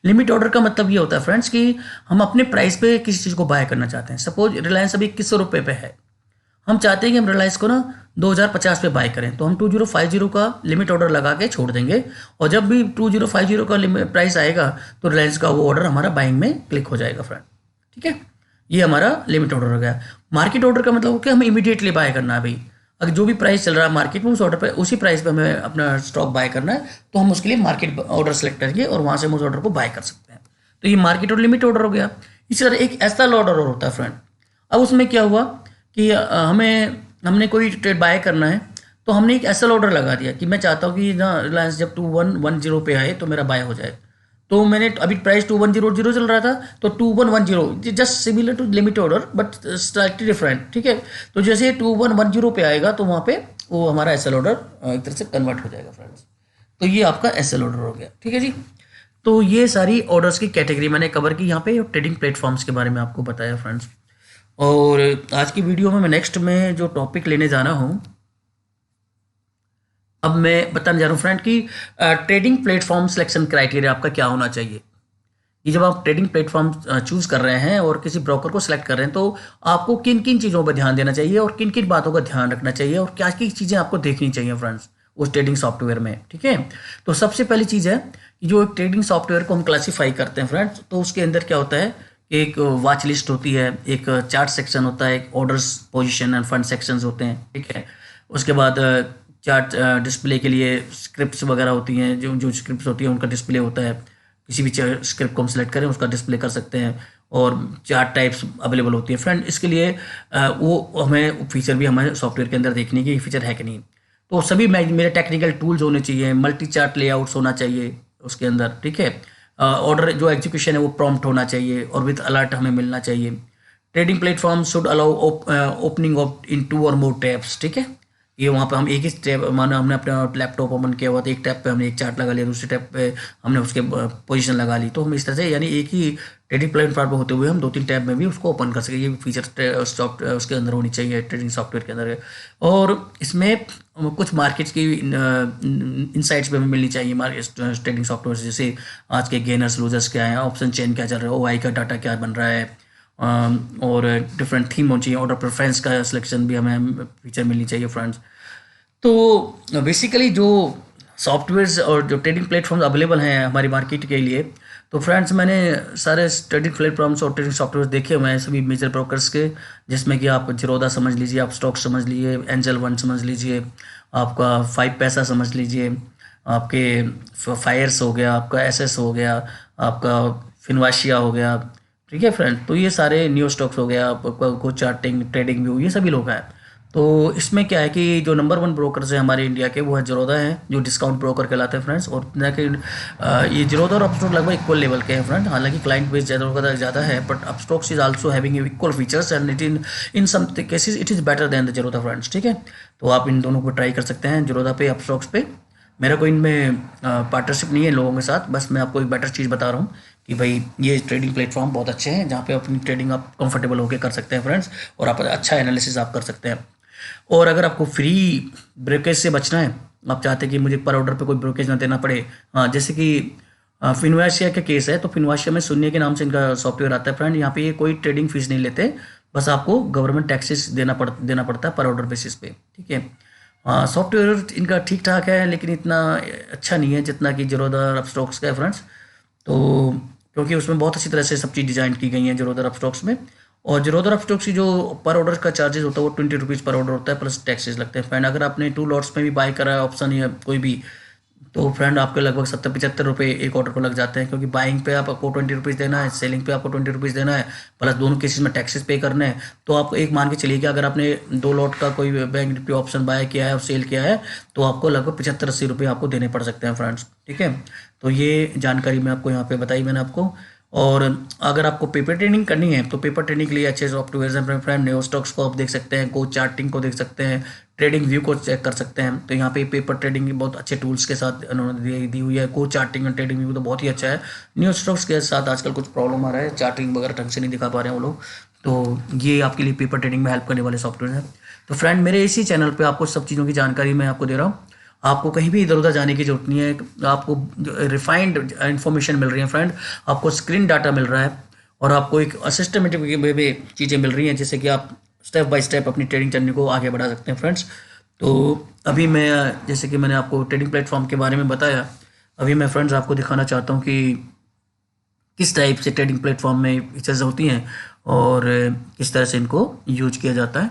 लिमिट ऑर्डर का मतलब ये होता है फ्रेंड्स कि हम अपने प्राइस पे किसी चीज़ को बाय करना चाहते हैं। सपोज रिलायंस अभी 2100 रुपये पे है, हम चाहते हैं कि हम रिलायंस को ना 2050 पे बाय करें, तो हम 2050 का लिमिट ऑर्डर लगा के छोड़ देंगे, और जब भी 2050 का प्राइस आएगा तो रिलायंस का वो ऑर्डर हमारा बाइंग में क्लिक हो जाएगा फ्रेंड, ठीक है। ये हमारा लिमिट ऑर्डर हो गया। मार्केट ऑर्डर का मतलब कि हमें इमीडिएटली बाय करना है भाई, अगर जो भी प्राइस चल रहा है मार्केट में उस ऑर्डर पर, उसी प्राइस पर हमें अपना स्टॉक बाय करना है, तो हम उसके लिए मार्केट ऑर्डर सेलेक्ट करेंगे और वहाँ से हम उस ऑर्डर को बाय कर सकते हैं। तो ये मार्केट और लिमिट ऑर्डर हो गया। इसी तरह एक एसएल ऑर्डर और होता है फ्रेंड। अब उसमें क्या हुआ कि हमने कोई ट्रेड बाय करना है, तो हमने एक एसएल ऑर्डर लगा दिया कि मैं चाहता हूँ कि ना रिलायंस जब 2110 पे आए तो मेरा बाय हो जाए। तो मैंने अभी प्राइस 2100 चल रहा था, तो 2110 just similar to limit order but slightly different, ठीक है। तो जैसे 2110 पे आएगा तो वहाँ पे वो हमारा एसएल ऑर्डर एक तरह से कन्वर्ट हो जाएगा फ्रेंड्स। तो ये आपका एसएल ऑर्डर हो गया, ठीक है जी। तो ये सारी ऑर्डर्स की कैटेगरी मैंने कवर की यहाँ पे, ट्रेडिंग प्लेटफॉर्म्स के बारे में आपको बताया फ्रेंड्स। और आज की वीडियो में मैं नेक्स्ट में जो टॉपिक लेने जाना हूँ, अब मैं बताने जा रहा हूँ फ्रेंड कि ट्रेडिंग प्लेटफॉर्म सिलेक्शन क्राइटेरिया आपका क्या होना चाहिए। ये जब आप ट्रेडिंग प्लेटफॉर्म चूज़ कर रहे हैं और किसी ब्रोकर को सिलेक्ट कर रहे हैं, तो आपको किन किन चीज़ों पर ध्यान देना चाहिए और किन किन बातों का ध्यान रखना चाहिए और क्या क्या चीज़ें आपको देखनी चाहिए फ्रेंड्स उस ट्रेडिंग सॉफ्टवेयर में, ठीक है। तो सबसे पहली चीज़ है कि जो एक ट्रेडिंग सॉफ्टवेयर को हम क्लासीफाई करते हैं फ्रेंड्स, तो उसके अंदर क्या होता है, एक वॉच लिस्ट होती है, एक चार्ट सेक्शन होता है, एक orders position end fund sections होते हैं, ठीक है। उसके बाद चार्ट डिस्प्ले के लिए स्क्रिप्ट्स वगैरह होती हैं, जो जो स्क्रिप्ट्स होती हैं उनका डिस्प्ले होता है, किसी भी स्क्रिप्ट को हम सेलेक्ट करें उसका डिस्प्ले कर सकते हैं, और चार्ट टाइप्स अवेलेबल होती है फ्रेंड। इसके लिए वो हमें फीचर भी हमारे सॉफ्टवेयर के अंदर देखने की फीचर है कि नहीं। तो सभी मेरे टेक्निकल टूल्स होने चाहिए, मल्टी चार्ट लेआउट्स होना चाहिए उसके अंदर, ठीक है। ऑर्डर जो एग्जीक्यूशन है वो प्रॉम्प्ट होना चाहिए और विद अलर्ट हमें मिलना चाहिए। Trading platform should allow opening of in 2 और मोर टैब्स, ठीक है। ये वहाँ पे हम एक ही टैब, माना हमने अपना लैपटॉप ओपन किया हुआ तो एक टैब पे हमने एक चार्ट लगा लिया, दूसरे टैब पे हमने उसके पोजीशन लगा ली, तो हम इस तरह से यानी एक ही ट्रेडिंग प्लेटफॉर्म पे होते हुए हम 2-3 टैब में भी उसको ओपन कर सकें। ये फीचर सॉफ्टवेयर उसके अंदर होनी चाहिए ट्रेडिंग सॉफ्टवेयर के अंदर। और इसमें कुछ मार्केट्स की इनसाइट्स भी हमें मिलनी चाहिए मार्केट ट्रेडिंग सॉफ्टवेयर, जैसे आज के गेनर्स लूजर्स क्या है, ऑप्शन चेन क्या चल रहा है, OI का डाटा क्या बन रहा है, और डिफरेंट थीम होनी चाहिए, ऑर्डर प्रेफरेंस का सिलेक्शन भी हमें फीचर मिलनी चाहिए फ्रेंड्स। तो बेसिकली जो सॉफ्टवेयर्स और जो ट्रेडिंग प्लेटफॉर्म्स अवेलेबल हैं हमारी मार्केट के लिए, तो फ्रेंड्स मैंने सारे ट्रेडिंग प्लेटफॉर्म्स और ट्रेडिंग सॉफ्टवेयर देखे हुए हैं सभी मेजर ब्रोकर्स के, जिसमें कि आप जीरोधा समझ लीजिए, आप स्टॉक समझ लीजिए, एंजल वन समझ लीजिए, आपका 5पैसा समझ लीजिए, आपके फायर्स हो गया, आपका एसएस हो गया, आपका फिनवाशिया हो गया। ठीक है फ्रेंड, तो ये सारे न्यू स्टॉक्स हो गया, आपका को चार्टिंग, ट्रेडिंग व्यू, ये सभी लोग हैं। तो इसमें क्या है कि जो नंबर वन ब्रोकर्स हैं हमारे इंडिया के, वो है जीरोधा है, जो डिस्काउंट ब्रोकर कहलाते हैं फ्रेंड्स। और ये जीरोधा और अपस्टॉक लगभग इक्वल लेवल के हैं फ्रेंड, हालांकि क्लाइंट बेस ज़्यादा है, but Upstox is also having equal features and it in some cases it is better than the Zerodha friends. ठीक है, तो आप इन दोनों को ट्राई कर सकते हैं, जीरोधा पे, अपस्टॉक्स पे। मेरा कोई इनमें पार्टनरशिप नहीं है लोगों के साथ, बस मैं आपको एक बेटर चीज़ बता रहा हूँ कि भाई ये ट्रेडिंग प्लेटफॉर्म बहुत अच्छे हैं, जहाँ पे अपनी ट्रेडिंग आप कंफर्टेबल होकर कर सकते हैं फ्रेंड्स, और आप अच्छा एनालिसिस आप कर सकते हैं। और अगर आपको फ्री ब्रोकेज से बचना है, आप चाहते हैं कि मुझे पर ऑर्डर पे कोई ब्रोकेज ना देना पड़े, हाँ, जैसे कि फिनवाशिया का केस है, तो फिनवाशिया में शून्य के नाम से इनका सॉफ्टवेयर आता है फ्रेंड। यहाँ पे ये कोई ट्रेडिंग फीस नहीं लेते, बस आपको गवर्नमेंट टैक्सेस देना पड़ता है पर ऑर्डर बेसिस पे। ठीक है, हाँ, सॉफ्टवेयर इनका ठीक ठाक है, लेकिन इतना अच्छा नहीं है जितना कि जीरोधा और अपस्टॉक्स का है फ्रेंड्स। तो क्योंकि उसमें बहुत अच्छी तरह से सब चीज़ डिजाइन की गई है जीरोधा और अपस्टॉक्स में। और जीरोधा और अपस्टॉक्स की जो पर ऑर्डर का चार्जेस होता है वो 20 रुपीज़ पर ऑर्डर होता है, प्लस टैक्सेस लगते हैं फ्रेंड। अगर आपने 2 लॉट्स में भी बाय करा है ऑप्शन या कोई भी, तो फ्रेंड आपके लगभग 70-75 रुपये एक ऑर्डर को लग जाते हैं, क्योंकि बाइंग पे आपको 20 रुपीज़ देना है, सेलिंग पे आपको 20 रुपीज़ देना है, प्लस दोनों केसेस में टैक्सेस पे करने हैं। तो आप एक मान के चलिए कि अगर आपने 2 लॉट का कोई बैंक निफ्टी ऑप्शन बाय किया है और सेल किया है, तो आपको लगभग 75-80 रुपये आपको देने पड़ सकते हैं फ्रेंड्स। ठीक है, तो ये जानकारी मैं आपको यहाँ पे बताई मैंने आपको। और अगर आपको पेपर ट्रेडिंग करनी है, तो पेपर ट्रेडिंग के लिए अच्छे सॉफ्टवेयर हैं फ्रेंड। नेओ स्टॉक्स को आप देख सकते हैं, को चार्टिंग को देख सकते हैं, ट्रेडिंग व्यू को चेक कर सकते हैं। तो यहाँ पे पेपर ट्रेडिंग बहुत अच्छे टूल्स के साथ उन्होंने दी हुई है। को चार्टिंग और ट्रेडिंग व्यू तो बहुत ही अच्छा है। न्यू स्टॉक्स के साथ आजकल कुछ प्रॉब्लम आ रहा है, चार्टिंग वगैरह ढंग से नहीं दिखा पा रहे हैं वो लोग, तो ये आपके लिए पेपर ट्रेडिंग में हेल्प करने वाले सॉफ्टवेयर हैं। तो फ्रेंड, मेरे इसी चैनल पर आपको सब चीज़ों की जानकारी मैं आपको दे रहा हूँ। आपको कहीं भी इधर उधर जाने की जरूरत नहीं है, आपको रिफाइंड इन्फॉर्मेशन मिल रही है फ्रेंड, आपको स्क्रीन डाटा मिल रहा है, और आपको एक सिस्टमेटिक वे में चीज़ें मिल रही हैं, जिससे कि आप स्टेप बाय स्टेप अपनी ट्रेडिंग जर्नी को आगे बढ़ा सकते हैं फ्रेंड्स। तो अभी मैं, जैसे कि मैंने आपको ट्रेडिंग प्लेटफॉर्म के बारे में बताया, अभी मैं फ्रेंड्स आपको दिखाना चाहता हूँ कि किस टाइप से ट्रेडिंग प्लेटफॉर्म में फीचर्स होती हैं और किस तरह से इनको यूज किया जाता है।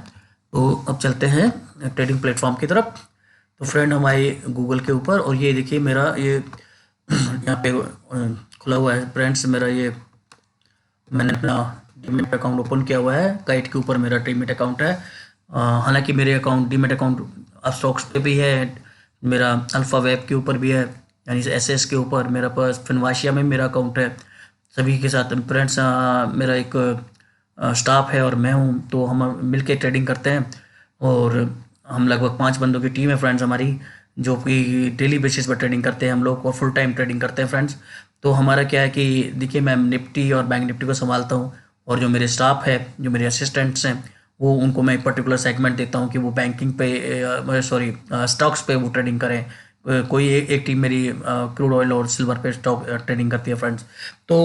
तो अब चलते हैं ट्रेडिंग प्लेटफॉर्म की तरफ। तो फ्रेंड, हम आए गूगल के ऊपर, और ये देखिए मेरा ये यहाँ पे खुला हुआ है फ्रेंड्स, मेरा ये मैंने अपना डीमेट अकाउंट ओपन किया हुआ है, काइट के ऊपर मेरा डीमेट अकाउंट है। हालांकि मेरे अकाउंट डीमेट अकाउंट स्टॉक्स पे भी है, मेरा अल्फा वेब के ऊपर भी है, यानी एसएस के ऊपर, मेरा पास फिनवाशिया में मेरा अकाउंट है। सभी के साथ फ्रेंड्स मेरा एक स्टाफ है और मैं हूँ, तो हम मिलके ट्रेडिंग करते हैं। और हम लगभग 5 बंदों की टीम है फ्रेंड्स हमारी, जो कि डेली बेसिस पर ट्रेडिंग करते हैं हम लोग, और फुल टाइम ट्रेडिंग करते हैं फ्रेंड्स। तो हमारा क्या है कि देखिए, मैं निफ्टी और बैंक निफ्टी को संभालता हूँ, और जो मेरे स्टाफ है, जो मेरे असिस्टेंट्स हैं, वो उनको मैं एक पर्टिकुलर सेगमेंट देता हूँ कि वो बैंकिंग पे स्टॉक्स पे वो ट्रेडिंग करें। कोई एक टीम मेरी क्रूड ऑयल और सिल्वर पे स्टॉक ट्रेडिंग करती है फ्रेंड्स। तो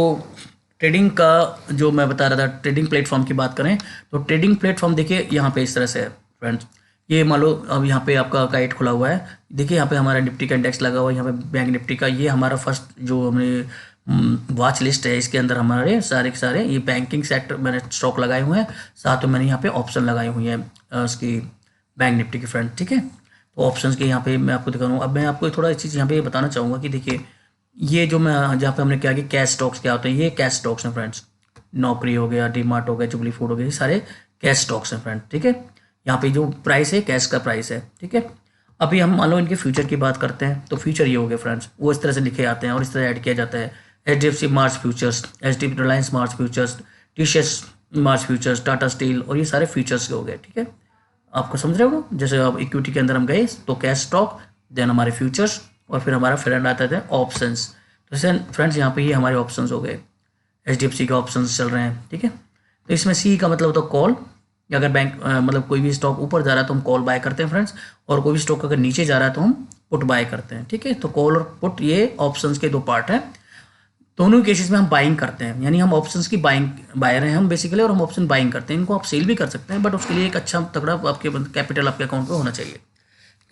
ट्रेडिंग का जो मैं बता रहा था, ट्रेडिंग प्लेटफॉर्म की बात करें, तो ट्रेडिंग प्लेटफॉर्म देखिए यहाँ पे इस तरह से है फ्रेंड्स। ये मान लो अब यहाँ पे आपका काइट खुला हुआ है, देखिए यहाँ पे हमारा निफ्टी का इंडेक्स लगा हुआ है, यहाँ पे बैंक निफ्टी का, ये हमारा फर्स्ट जो हमने वॉच लिस्ट है, इसके अंदर हमारे सारे के सारे ये बैंकिंग सेक्टर मैंने स्टॉक लगाए हुए हैं, साथ में मैंने यहाँ पे ऑप्शन लगाई हुई है उसकी बैंक निफ्टी की फ्रेंड। ठीक है, तो ऑप्शंस के यहाँ पे मैं आपको दिखा रहा हूँ। अब मैं आपको थोड़ा चीज़ यहाँ पे बताना चाहूँगा कि देखिए, ये जो मैं जहाँ पे हमने क्या कि कैश स्टॉक्स क्या होते हैं, ये कैश स्टॉक्स हैं फ्रेंड्स। नौकरी हो गया, डीमार्ट हो गया, जुबली फूड हो गया, ये सारे कैश स्टॉक्स हैं फ्रेंड। ठीक है, यहाँ पे जो प्राइस है कैश का प्राइस है। ठीक है, अभी हम मान लो इनके फ्यूचर की बात करते हैं, तो फ्यूचर ये हो गए फ्रेंड्स, वो इस तरह से लिखे आते हैं और इस तरह ऐड किया जाता है। HDFC March futures, HDFC Reliance March futures, TCS March futures, Tata steel, और ये सारे फ्यूचर्स के हो गए। ठीक है, आपको समझ रहे हो, जैसे अब इक्विटी के अंदर हम गए तो कैश स्टॉक, देन हमारे फ्यूचर्स, और फिर हमारा फ्रेंड आता था ऑप्शंस। तो जैसे फ्रेंड्स यहाँ पे ये हमारे ऑप्शंस हो गए, HDFC के ऑप्शंस चल रहे हैं। ठीक है, तो इसमें C का मतलब होता है कॉल, अगर बैंक मतलब कोई भी स्टॉक ऊपर जा रहा है तो हम कॉल बाय करते हैं फ्रेंड्स, और कोई भी स्टॉक अगर नीचे जा रहा है तो हम पुट बाय करते हैं। ठीक है, तो कॉल और पुट ये ऑप्शंस के 2 पार्ट हैं। दोनों केसेस में हम बाइंग करते हैं, यानी हम ऑप्शंस की बायर हैं हम बेसिकली, और हम ऑप्शन बाइंग करते हैं। इनको आप सेल भी कर सकते हैं, बट उसके लिए एक अच्छा तगड़ा आपके कैपिटल आपके अकाउंट में होना चाहिए।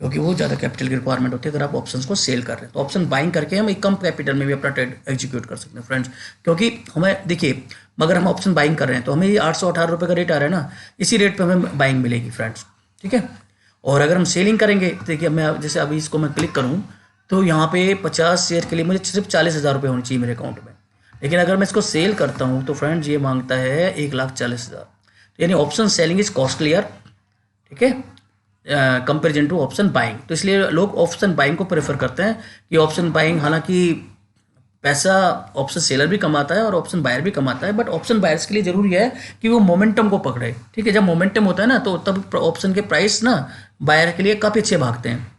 क्योंकि वो ज़्यादा कैपिटल की रिक्वायरमेंट होती है अगर आप ऑप्शंस को सेल कर रहे हैं। तो ऑप्शन बाइंग करके हम एक कम कैपिटल में भी अपना ट्रेड एग्जीक्यूट कर सकते हैं फ्रेंड्स। क्योंकि हमें देखिए, अगर हम ऑप्शन बाइंग कर रहे हैं तो हमें ये 818 रुपये का रेट आ रहा है ना, इसी रेट पे हमें बाइंग मिलेगी फ्रेंड्स, ठीक है। और अगर हम सेलिंग करेंगे, देखिए मैं जैसे अभी इसको मैं क्लिक करूँ तो यहाँ पे 50 शेयर के लिए मुझे सिर्फ 40,000 रुपये होने चाहिए मेरे अकाउंट में। लेकिन अगर मैं इसको सेल करता हूँ तो फ्रेंड्स ये मांगता है 1,40,000। तो यानी ऑप्शन सेलिंग इज कॉस्टलियर, ठीक है, कंपेरिजन टू ऑप्शन बाइंग। तो इसलिए लोग ऑप्शन बाइंग को प्रेफर करते हैं कि ऑप्शन बाइंग, हालांकि पैसा ऑप्शन सेलर भी कमाता है और ऑप्शन बायर भी कमाता है, बट ऑप्शन बायर्स के लिए जरूरी है कि वो मोमेंटम को पकड़े, ठीक है। जब मोमेंटम होता है ना तो तब ऑप्शन के प्राइस ना बायर के लिए काफ़ी अच्छे भागते हैं।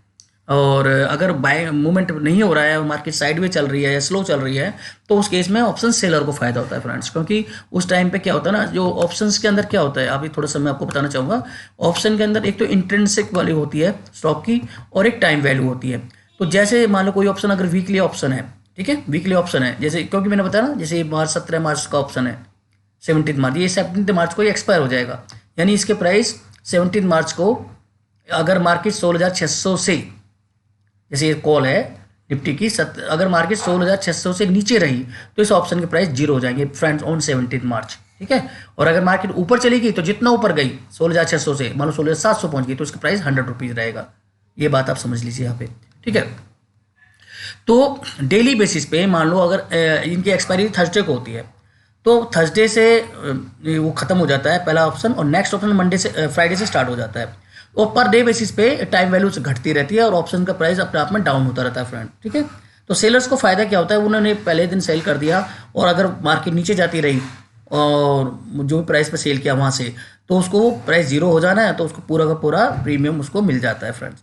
और अगर बाय मूवमेंट नहीं हो रहा है, मार्केट साइड में चल रही है या स्लो चल रही है, तो उस केस में ऑप्शन सेलर को फायदा होता है फ्रेंड्स। क्योंकि उस टाइम पे क्या होता है ना, जो ऑप्शंस के अंदर क्या होता है अभी थोड़ा सा मैं आपको बताना चाहूँगा। ऑप्शन के अंदर एक तो इंट्रिंसिक वैल्यू होती है स्टॉक की और एक टाइम वैल्यू होती है। तो जैसे मान लो कोई ऑप्शन अगर वीकली ऑप्शन है, ठीक है, वीकली ऑप्शन है, जैसे क्योंकि मैंने बताया ना, जैसे 17 मार्च का ऑप्शन है, 17 मार्च, ये 17 मार्च को ही एक्सपायर हो जाएगा। यानी इसके प्राइस 17 मार्च को अगर मार्केट 16,600 से, जैसे ये कॉल है निफ्टी की, अगर मार्केट 16,600 से नीचे रही तो इस ऑप्शन के प्राइस जीरो हो जाएंगे फ्रेंड्स ऑन 17 मार्च, ठीक है। और अगर मार्केट ऊपर चली गई तो जितना ऊपर गई 16,600 से, मान लो 16,700 पहुंच गई तो इसका प्राइस 100 रुपीज़ रहेगा। ये बात आप समझ लीजिए यहाँ पे, ठीक है। तो डेली बेसिस पे मान लो अगर इनकी एक्सपायरी थर्सडे को होती है तो थर्सडे से वो ख़त्म हो जाता है पहला ऑप्शन, और नेक्स्ट ऑप्शन मंडे से फ्राइडे से स्टार्ट हो जाता है। और पर डे बेसिस पे टाइम वैल्यू से घटती रहती है और ऑप्शन का प्राइस अपने आप में डाउन होता रहता है फ्रेंड, ठीक है। तो सेलर्स को फ़ायदा क्या होता है, उन्होंने पहले दिन सेल कर दिया और अगर मार्केट नीचे जाती रही और जो भी प्राइस पे सेल किया वहाँ से, तो उसको प्राइस जीरो हो जाना है, तो उसको पूरा का पूरा प्रीमियम उसको मिल जाता है फ्रेंड्स।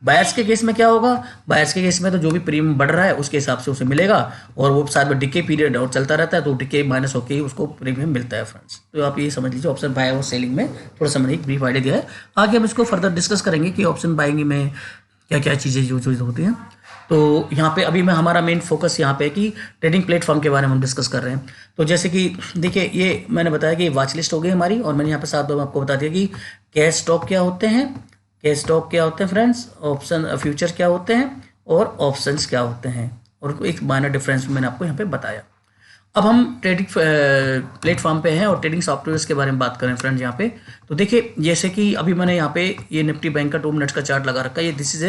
बायर्स के केस में क्या होगा, बायर्स के केस में तो जो भी प्रीमियम बढ़ रहा है उसके हिसाब से उसे मिलेगा, और वो साथ में डिके पीरियड और चलता रहता है, तो डिके माइनस होकर ही उसको प्रीमियम मिलता है फ्रेंड्स। तो आप ये समझ लीजिए ऑप्शन बाय और सेलिंग में थोड़ा सा मैंने एक ब्रीफ आइडिया दिया है। आगे हम इसको फर्दर डिस्कस करेंगे कि ऑप्शन बाइंग में क्या क्या चीज़ें यूज होती हैं। तो यहाँ पे अभी मैं हमारा मेन फोकस यहाँ पे कि ट्रेडिंग प्लेटफॉर्म के बारे में हम डिस्कस कर रहे हैं। तो जैसे कि देखिए, ये मैंने बताया कि वॉच लिस्ट हो गई हमारी, और मैंने यहाँ पे साथ में आपको बता दिया कि कैश स्टॉक क्या होते हैं, कैश स्टॉक क्या होते हैं फ्रेंड्स, ऑप्शन फ्यूचर क्या होते हैं, और ऑप्शंस क्या होते हैं, और एक माइनर डिफरेंस मैंने आपको यहाँ पे बताया। अब हम ट्रेडिंग प्लेटफॉर्म पे हैं और ट्रेडिंग सॉफ्टवेयर्स के बारे में बात करें फ्रेंड्स यहाँ पे। तो देखिए, जैसे कि अभी मैंने यहाँ पे ये निफ्टी बैंक का 2 मिनट्स का चार्ट लगा रखा है। ये दिस इज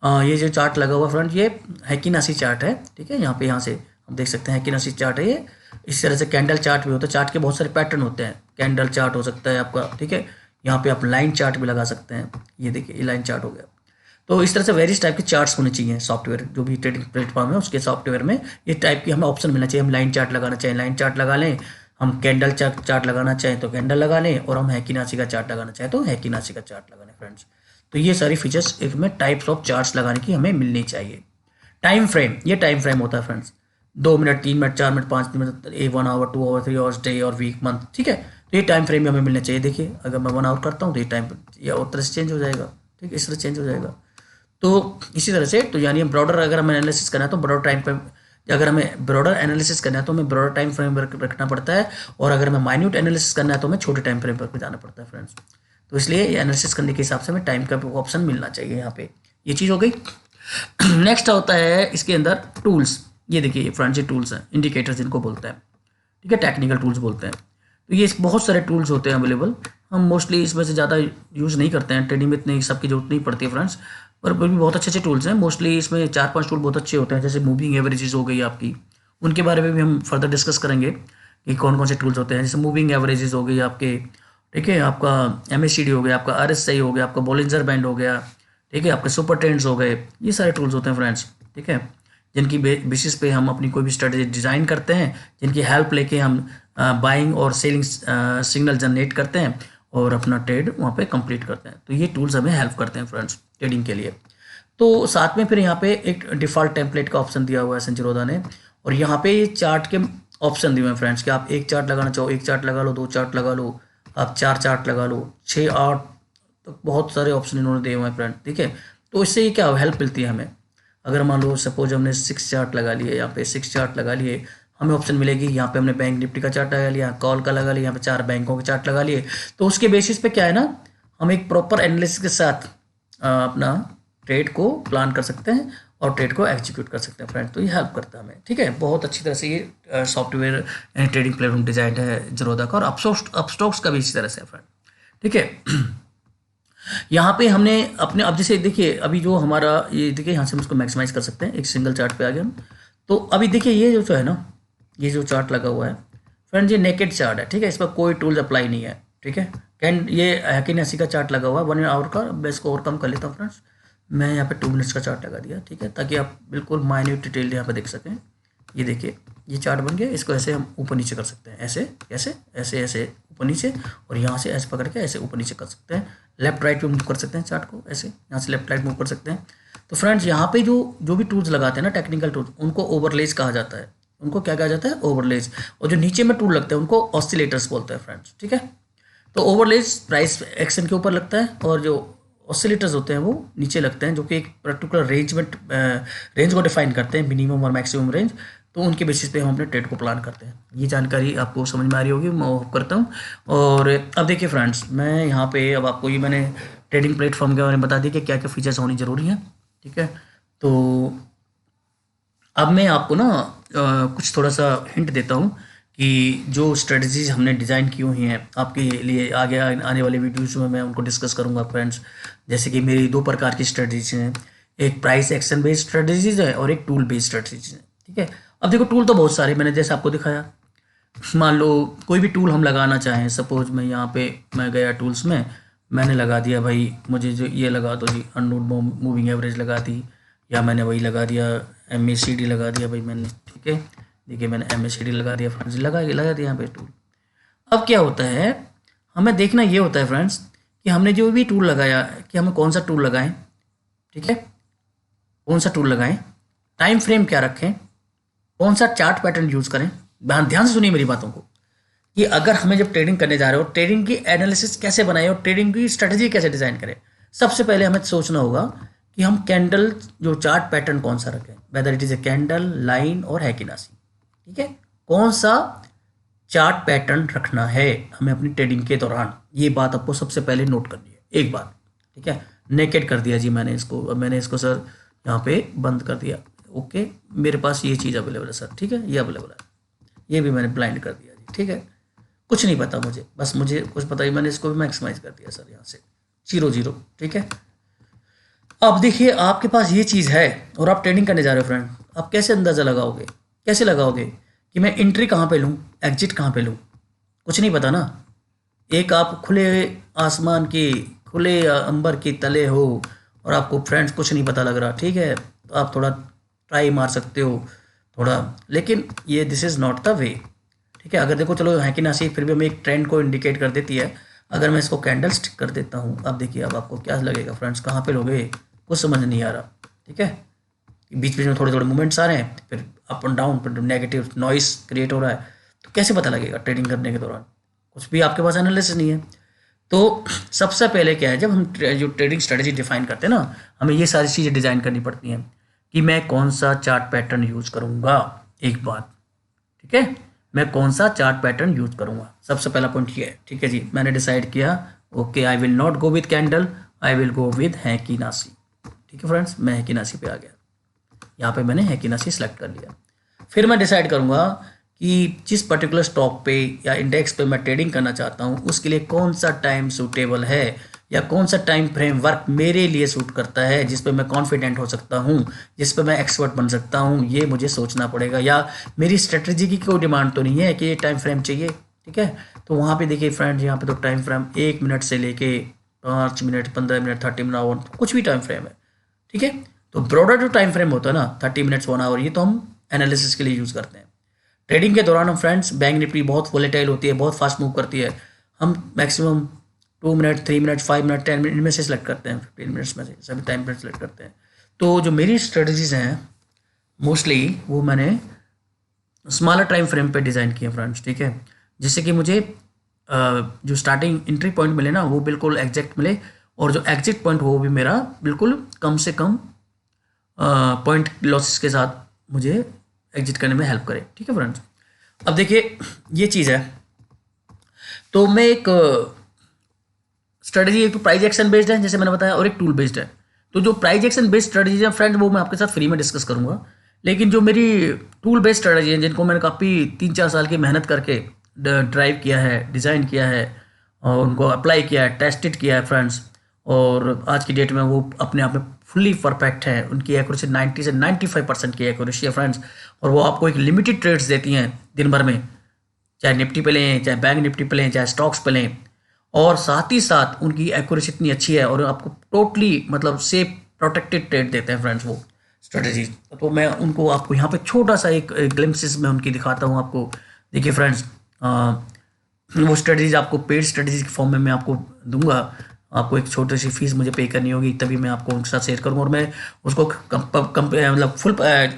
ये जो चार्ट लगा हुआ फ्रेंड, ये हैकिनासी चार्ट है, ठीक है। यहाँ से हम देख सकते हैं हैकिनासी चार्ट है ये। इस तरह से कैंडल चार्ट भी होता है, चार्ट के बहुत सारे पैटर्न होते हैं, कैंडल चार्ट हो सकता है आपका, ठीक है। यहाँ पे आप लाइन चार्ट भी लगा सकते हैं, ये देखिए ये लाइन चार्ट हो गया। तो इस तरह से वेरियस टाइप के चार्ट्स होने चाहिए सॉफ्टवेयर, जो भी ट्रेडिंग प्लेटफॉर्म है उसके सॉफ्टवेयर में ये टाइप की हमें ऑप्शन मिलना चाहिए। हम लाइन चार्ट लगाना चाहें लाइन चार्ट लगा लें, हम कैंडल चार्ट लगाना चाहें तो कैंडल लगा लें, और हम हैकिनासी का चार्ट लगाना चाहें तो हैकिनासी का चार्ट लगा लें फ्रेंड्स। तो ये सारी फीचर्स इसमें टाइप्स ऑफ चार्ट्स लगाने की हमें मिलनी चाहिए। टाइम फ्रेम, ये टाइम फ्रेम होता है friends, 2 minute, 3 minute, 4 minute, 5 minute, 1 hour, 2 hour, 3 hours, day और वीक, मंथ, ठीक है। तो ये टाइम फ्रेम भी हमें मिलना चाहिए। देखिए, अगर मैं 1 आवर करता हूँ तो ये टाइम ये और तरह से चेंज हो जाएगा, ठीक है, इस तरह चेंज हो जाएगा। तो इसी तरह से, तो यानी ब्रॉडर अगर हमें एनालिसिस करना है तो ब्रॉडर टाइम फ्रेम, अगर हमें ब्रॉडर एनालिसिस करना है तो हमें ब्रॉडर टाइम फ्रेम रखना पड़ता है, और अगर हमें माइन्यूट एनालिसिस करना है तो हमें छोटे टाइम फ्रेम पर जाना पड़ता है फ्रेंड्स। तो इसलिए ये एनालिसिस करने के हिसाब से हमें टाइम का ऑप्शन मिलना चाहिए यहाँ पे, ये चीज़ हो गई। नेक्स्ट होता है इसके अंदर टूल्स। ये देखिए फ्रेंड्स, ये टूल्स हैं, इंडिकेटर्स जिनको बोलते हैं, ठीक है, टेक्निकल टूल्स बोलते हैं। तो ये बहुत सारे टूल्स होते हैं अवेलेबल, हम मोस्टली इसमें से ज़्यादा यूज़ नहीं करते हैं, ट्रेडिंग में इतनी सबकी जरूरत नहीं पड़ती है फ्रेंड्स, पर भी बहुत अच्छे अच्छे टूल्स हैं। मोस्टली इसमें 4-5 टूल बहुत अच्छे होते हैं, जैसे मूविंग एवरेजेस हो गई आपकी, उनके बारे में भी हम फर्दर डिस्कस करेंगे कि कौन कौन से टूल्स होते हैं। जैसे मूविंग एवरेजेस हो गई आपके, ठीक है, आपका MACD हो गया, आपका RSI हो गया, आपका बॉलिंजर बैंड हो गया, ठीक है, आपके सुपर ट्रेंड्स हो गए, ये सारे टूल्स होते हैं फ्रेंड्स, ठीक है, जिनकी बेसिस पे हम अपनी कोई भी स्ट्रेटेजी डिज़ाइन करते हैं, जिनकी हेल्प लेके हम बाइंग और सेलिंग सिग्नल जनरेट करते हैं और अपना ट्रेड वहाँ पे कंप्लीट करते हैं। तो ये टूल्स हमें हेल्प करते हैं फ्रेंड्स ट्रेडिंग के लिए। तो साथ में फिर यहाँ पे एक डिफ़ॉल्ट टेम्पलेट का ऑप्शन दिया हुआ है संजीरोधा ने, और यहाँ पे ये चार्ट के ऑप्शन दिए हुए हैं फ्रेंड्स कि आप एक चार्ट लगाना चाहो एक चार्ट लगा लो, 2 चार्ट लगा लो, आप 4 चार्ट लगा लो, 6-8, तो बहुत सारे ऑप्शन इन्होंने दिए हुए हैं फ्रेंड, ठीक है। तो इससे ये क्या हेल्प मिलती है हमें, अगर मान लो सपोज हमने 6 चार्ट लगा लिए, यहाँ पे 6 चार्ट लगा लिए, हमें ऑप्शन मिलेगी, यहाँ पे हमने बैंक निफ्टी का चार्ट लगा लिया, कॉल का लगा लिया, यहाँ पे 4 बैंकों के चार्ट लगा लिए। तो उसके बेसिस पे क्या है ना, हम एक प्रॉपर एनालिसिस के साथ अपना ट्रेड को प्लान कर सकते हैं और ट्रेड को एग्जीक्यूट कर सकते हैं फ्रेंड। तो ये हेल्प करता है हमें, ठीक है। बहुत अच्छी तरह से ये सॉफ्टवेयर ट्रेडिंग प्लेटफॉर्म डिजाइन है ज़ीरोधा का, और अपस्टॉक्स का भी इसी तरह से है फ्रेंड, ठीक है। यहाँ पे हमने अपने, अब जैसे देखिए अभी जो हमारा ये देखिए, यहाँ से हम इसको मैक्सिमाइज कर सकते हैं, एक सिंगल चार्ट पे आ गए हम। तो अभी देखिए ये जो है ना, ये जो चार्ट लगा हुआ है फ्रेंड, ये नेकेड चार्ट है, ठीक है। इस पर कोई टूल्स अप्लाई नहीं है, ठीक है। कैन ये हैकिनेसी का चार्ट लगा हुआ है 1 आवर का। मैं इसको और कम कर लेता हूँ फ्रेंड्स, मैं यहाँ पे 2 मिनट्स का चार्ट लगा दिया, ठीक है, ताकि आप बिल्कुल माइन्यूट डिटेल यहाँ पे देख सकें। ये देखिए ये चार्ट बन गया, इसको ऐसे हम ऊपर नीचे कर सकते हैं, ऐसे ऐसे ऐसे ऐसे ऊपर नीचे, और यहाँ से ऐसे पकड़ के ऐसे ऊपर नीचे कर सकते हैं। लेफ्ट राइट पे मूव कर सकते हैं चार्ट को, ऐसे यहाँ से लेफ्ट राइट मूव कर सकते हैं। तो फ्रेंड्स यहाँ पे जो भी टूल्स लगाते हैं ना, टेक्निकल टूल्स, उनको ओवरलेज कहा जाता है। उनको क्या कहा जाता है? ओवरलेज। और जो नीचे में टूल लगते हैं उनको ऑसिलेटर्स बोलते हैं फ्रेंड्स, ठीक है। तो ओवरलेज प्राइस एक्शन के ऊपर लगता है, और जो ऑसिलेटर्स होते हैं वो नीचे लगते हैं, जो कि एक पर्टिकुलर रेंज को डिफाइन करते हैं, मिनिमम और मैक्सिमम रेंज। तो उनके बेसिस पे हम अपने ट्रेड को प्लान करते हैं। ये जानकारी आपको समझ में आ रही होगी, मैं होप करता हूँ। और अब देखिए फ्रेंड्स, मैं यहाँ पे अब आपको ये मैंने ट्रेडिंग प्लेटफॉर्म के बारे में बता दिया कि क्या क्या फीचर्स होनी ज़रूरी हैं, ठीक है। तो अब मैं आपको ना कुछ थोड़ा सा हिंट देता हूँ कि जो स्ट्रेटजीज हमने डिज़ाइन की हुई हैं आपके लिए, आगे आने वाले वीडियोज में मैं उनको डिस्कस करूँगा फ्रेंड्स। जैसे कि मेरी 2 प्रकार की स्ट्रेटजीज हैं, एक प्राइस एक्शन बेस्ड स्ट्रेटजीज है और एक टूल बेस्ड स्ट्रेटजीज है, ठीक है। अब देखो टूल तो बहुत सारे मैंने जैसे आपको दिखाया, मान लो कोई भी टूल हम लगाना चाहें, सपोज मैं यहाँ पे मैं गया टूल्स में, मैंने लगा दिया भाई, मुझे जो ये लगा दो जी, अननोन मूविंग एवरेज लगा दी, या मैंने वही लगा दिया MACD लगा दिया भाई मैंने, ठीक है। देखिए मैंने MACD लगा दिया फ्रेंड्स, लगा दिया यहाँ पे टूल। अब क्या होता है, हमें देखना ये होता है फ्रेंड्स कि हमने जो भी टूल लगाया कि हमें कौन सा टूल लगाएं, ठीक है, कौन सा टूल लगाएं, टाइम फ्रेम क्या रखें, कौन सा चार्ट पैटर्न यूज़ करें। ध्यान से सुनिए मेरी बातों को, कि अगर हमें जब ट्रेडिंग करने जा रहे हो, ट्रेडिंग की एनालिसिस कैसे बनाए और ट्रेडिंग की स्ट्रेटजी कैसे डिज़ाइन करें। सबसे पहले हमें सोचना होगा कि हम कैंडल जो चार्ट पैटर्न कौन सा रखें, whether it is a candle, line और हैकिनासी, ठीक है। कौन सा चार्ट पैटर्न रखना है हमें अपनी ट्रेडिंग के दौरान, ये बात आपको सबसे पहले नोट करनी है, एक बात, ठीक है। नेकेड कर दिया जी मैंने इसको सर यहाँ पे बंद कर दिया, ओके। मेरे पास ये चीज़ अवेलेबल है सर, ठीक है, ये अवेलेबल है, ये भी मैंने ब्लाइंड कर दिया जी, ठीक है। कुछ नहीं पता मुझे, बस मुझे कुछ पता ही, मैंने इसको भी मैक्सिमाइज कर दिया सर, यहाँ से 0 ठीक है। अब देखिए आपके पास ये चीज़ है और आप ट्रेडिंग करने जा रहे हो फ्रेंड, आप कैसे अंदाज़ा लगाओगे, कैसे लगाओगे कि मैं एंट्री कहाँ पे लूँ, एग्जिट कहाँ पे लूँ? कुछ नहीं पता ना। एक आप खुले आसमान के, खुले अंबर के तले हो और आपको फ्रेंड्स कुछ नहीं पता लग रहा, ठीक है, तो आप थोड़ा ट्राई मार सकते हो थोड़ा, लेकिन ये this is not the way, ठीक है। अगर देखो चलो हैकिनासी फिर भी हमें एक ट्रेंड को इंडिकेट कर देती है। अगर मैं इसको कैंडल स्टिक कर देता हूँ, अब देखिए अब आपको क्या लगेगा फ्रेंड्स, कहाँ पे लोगे, कुछ समझ नहीं आ रहा, ठीक है। बीच बीच में थोड़े थोड़े मूवमेंट्स आ रहे हैं, फिर अप एंड डाउन, फिर नेगेटिव नॉइस क्रिएट हो रहा है, तो कैसे पता लगेगा ट्रेडिंग करने के दौरान? कुछ भी आपके पास एनालिसिस नहीं है। तो सबसे पहले क्या है, जब हम जो ट्रेडिंग स्ट्रेटजी डिफाइन करते हैं ना, हमें ये सारी चीज़ें डिज़ाइन करनी पड़ती हैं कि मैं कौन सा चार्ट पैटर्न यूज़ करूँगा, एक बात, ठीक है, मैं कौन सा चार्ट पैटर्न यूज़ करूँगा, सबसे पहला पॉइंट ये है, ठीक है जी। मैंने डिसाइड किया, okay, I will not go with candle, I will go with Heikin Ashi, ठीक है फ्रेंड्स। मैं हैकिनासी पे आ गया, यहाँ पे मैंने हैकिनासी सेलेक्ट कर लिया। फिर मैं डिसाइड करूँगा कि जिस पर्टिकुलर स्टॉक पे या इंडेक्स पे मैं ट्रेडिंग करना चाहता हूँ उसके लिए कौन सा टाइम सूटेबल है, या कौन सा टाइम फ्रेमवर्क मेरे लिए सूट करता है, जिस पे मैं कॉन्फिडेंट हो सकता हूँ, जिस पे मैं एक्सपर्ट बन सकता हूँ, ये मुझे सोचना पड़ेगा। या मेरी स्ट्रेटजी की कोई डिमांड तो नहीं है कि ये टाइम फ्रेम चाहिए, ठीक है। तो वहाँ पे देखिए फ्रेंड्स, यहाँ पे तो टाइम फ्रेम 1 मिनट से लेके 5 मिनट, 15 मिनट, 30 मिनट, कुछ भी टाइम फ्रेम है, ठीक है। तो ब्रॉडर जो टाइम फ्रेम होता है ना, 30 मिनट्स 1 आवर, ये तो हम एनालिसिस के लिए यूज़ करते हैं। ट्रेडिंग के दौरान हम फ्रेंड्स, बैंक निफ्टी बहुत वोलेटाइल होती है, बहुत फास्ट मूव करती है, हम maximum 2 minute, 3 minute, 5 minute, 10 minute इनमें से सिलेक्ट करते हैं, 15 मिनट्स में से सभी टाइम फ्रेम सेलेक्ट करते हैं। तो जो मेरी स्ट्रेटजीज हैं मोस्टली वो मैंने स्मॉलर टाइम फ्रेम पे डिज़ाइन किए फ्रेंड्स, ठीक है। जिससे कि मुझे जो स्टार्टिंग एंट्री पॉइंट मिले ना वो बिल्कुल एग्जैक्ट मिले, और जो एग्जिट पॉइंट हो वो भी मेरा बिल्कुल कम से कम पॉइंट लॉसेस के साथ मुझे एग्जिट करने में हेल्प करे, ठीक है फ्रेंड्स। अब देखिए ये चीज़ है, तो मैं एक स्ट्रेटजी, एक तो प्राइस एक्शन बेस्ड है जैसे मैंने बताया, और एक टूल बेस्ड है। तो जो प्राइस एक्शन बेस्ड स्ट्रेटजी है फ्रेंड, वो मैं आपके साथ फ्री में डिस्कस करूंगा। लेकिन जो मेरी टूल बेस्ड स्ट्रेटजी है, जिनको मैंने काफ़ी 3-4 साल की मेहनत करके ड्राइव किया है, डिज़ाइन किया है और उनको अप्लाई किया है, टेस्टेड किया है फ्रेंड्स, और आज की डेट में वो अपने आप में फुल्ली परफेक्ट है। उनकी एक्यूरेसी 90 से 95% की एक्यूरेसी है फ्रेंड्स, और वो आपको एक लिमिटेड ट्रेड्स देती हैं दिन भर में, चाहे निफ्टी पे लें, चाहे बैंक निफ्टी पे लें, चाहे स्टॉक्स पे लें। और साथ ही साथ उनकी एक्यूरेसी इतनी अच्छी है और आपको टोटली मतलब सेफ प्रोटेक्टेड ट्रेड देते हैं फ्रेंड्स वो स्ट्रेटजीज। तो मैं उनको आपको यहाँ पे छोटा सा एक ग्लिम्पसेस में उनकी दिखाता हूँ आपको। देखिए फ्रेंड्स, वो स्ट्रेटजीज आपको पेड स्ट्रेटजीज के फॉर्म में मैं आपको दूंगा। आपको एक छोटी सी फीस मुझे पे करनी होगी, तभी मैं आपको उनके साथ शेयर करूँगा। और मैं उसको मतलब फुल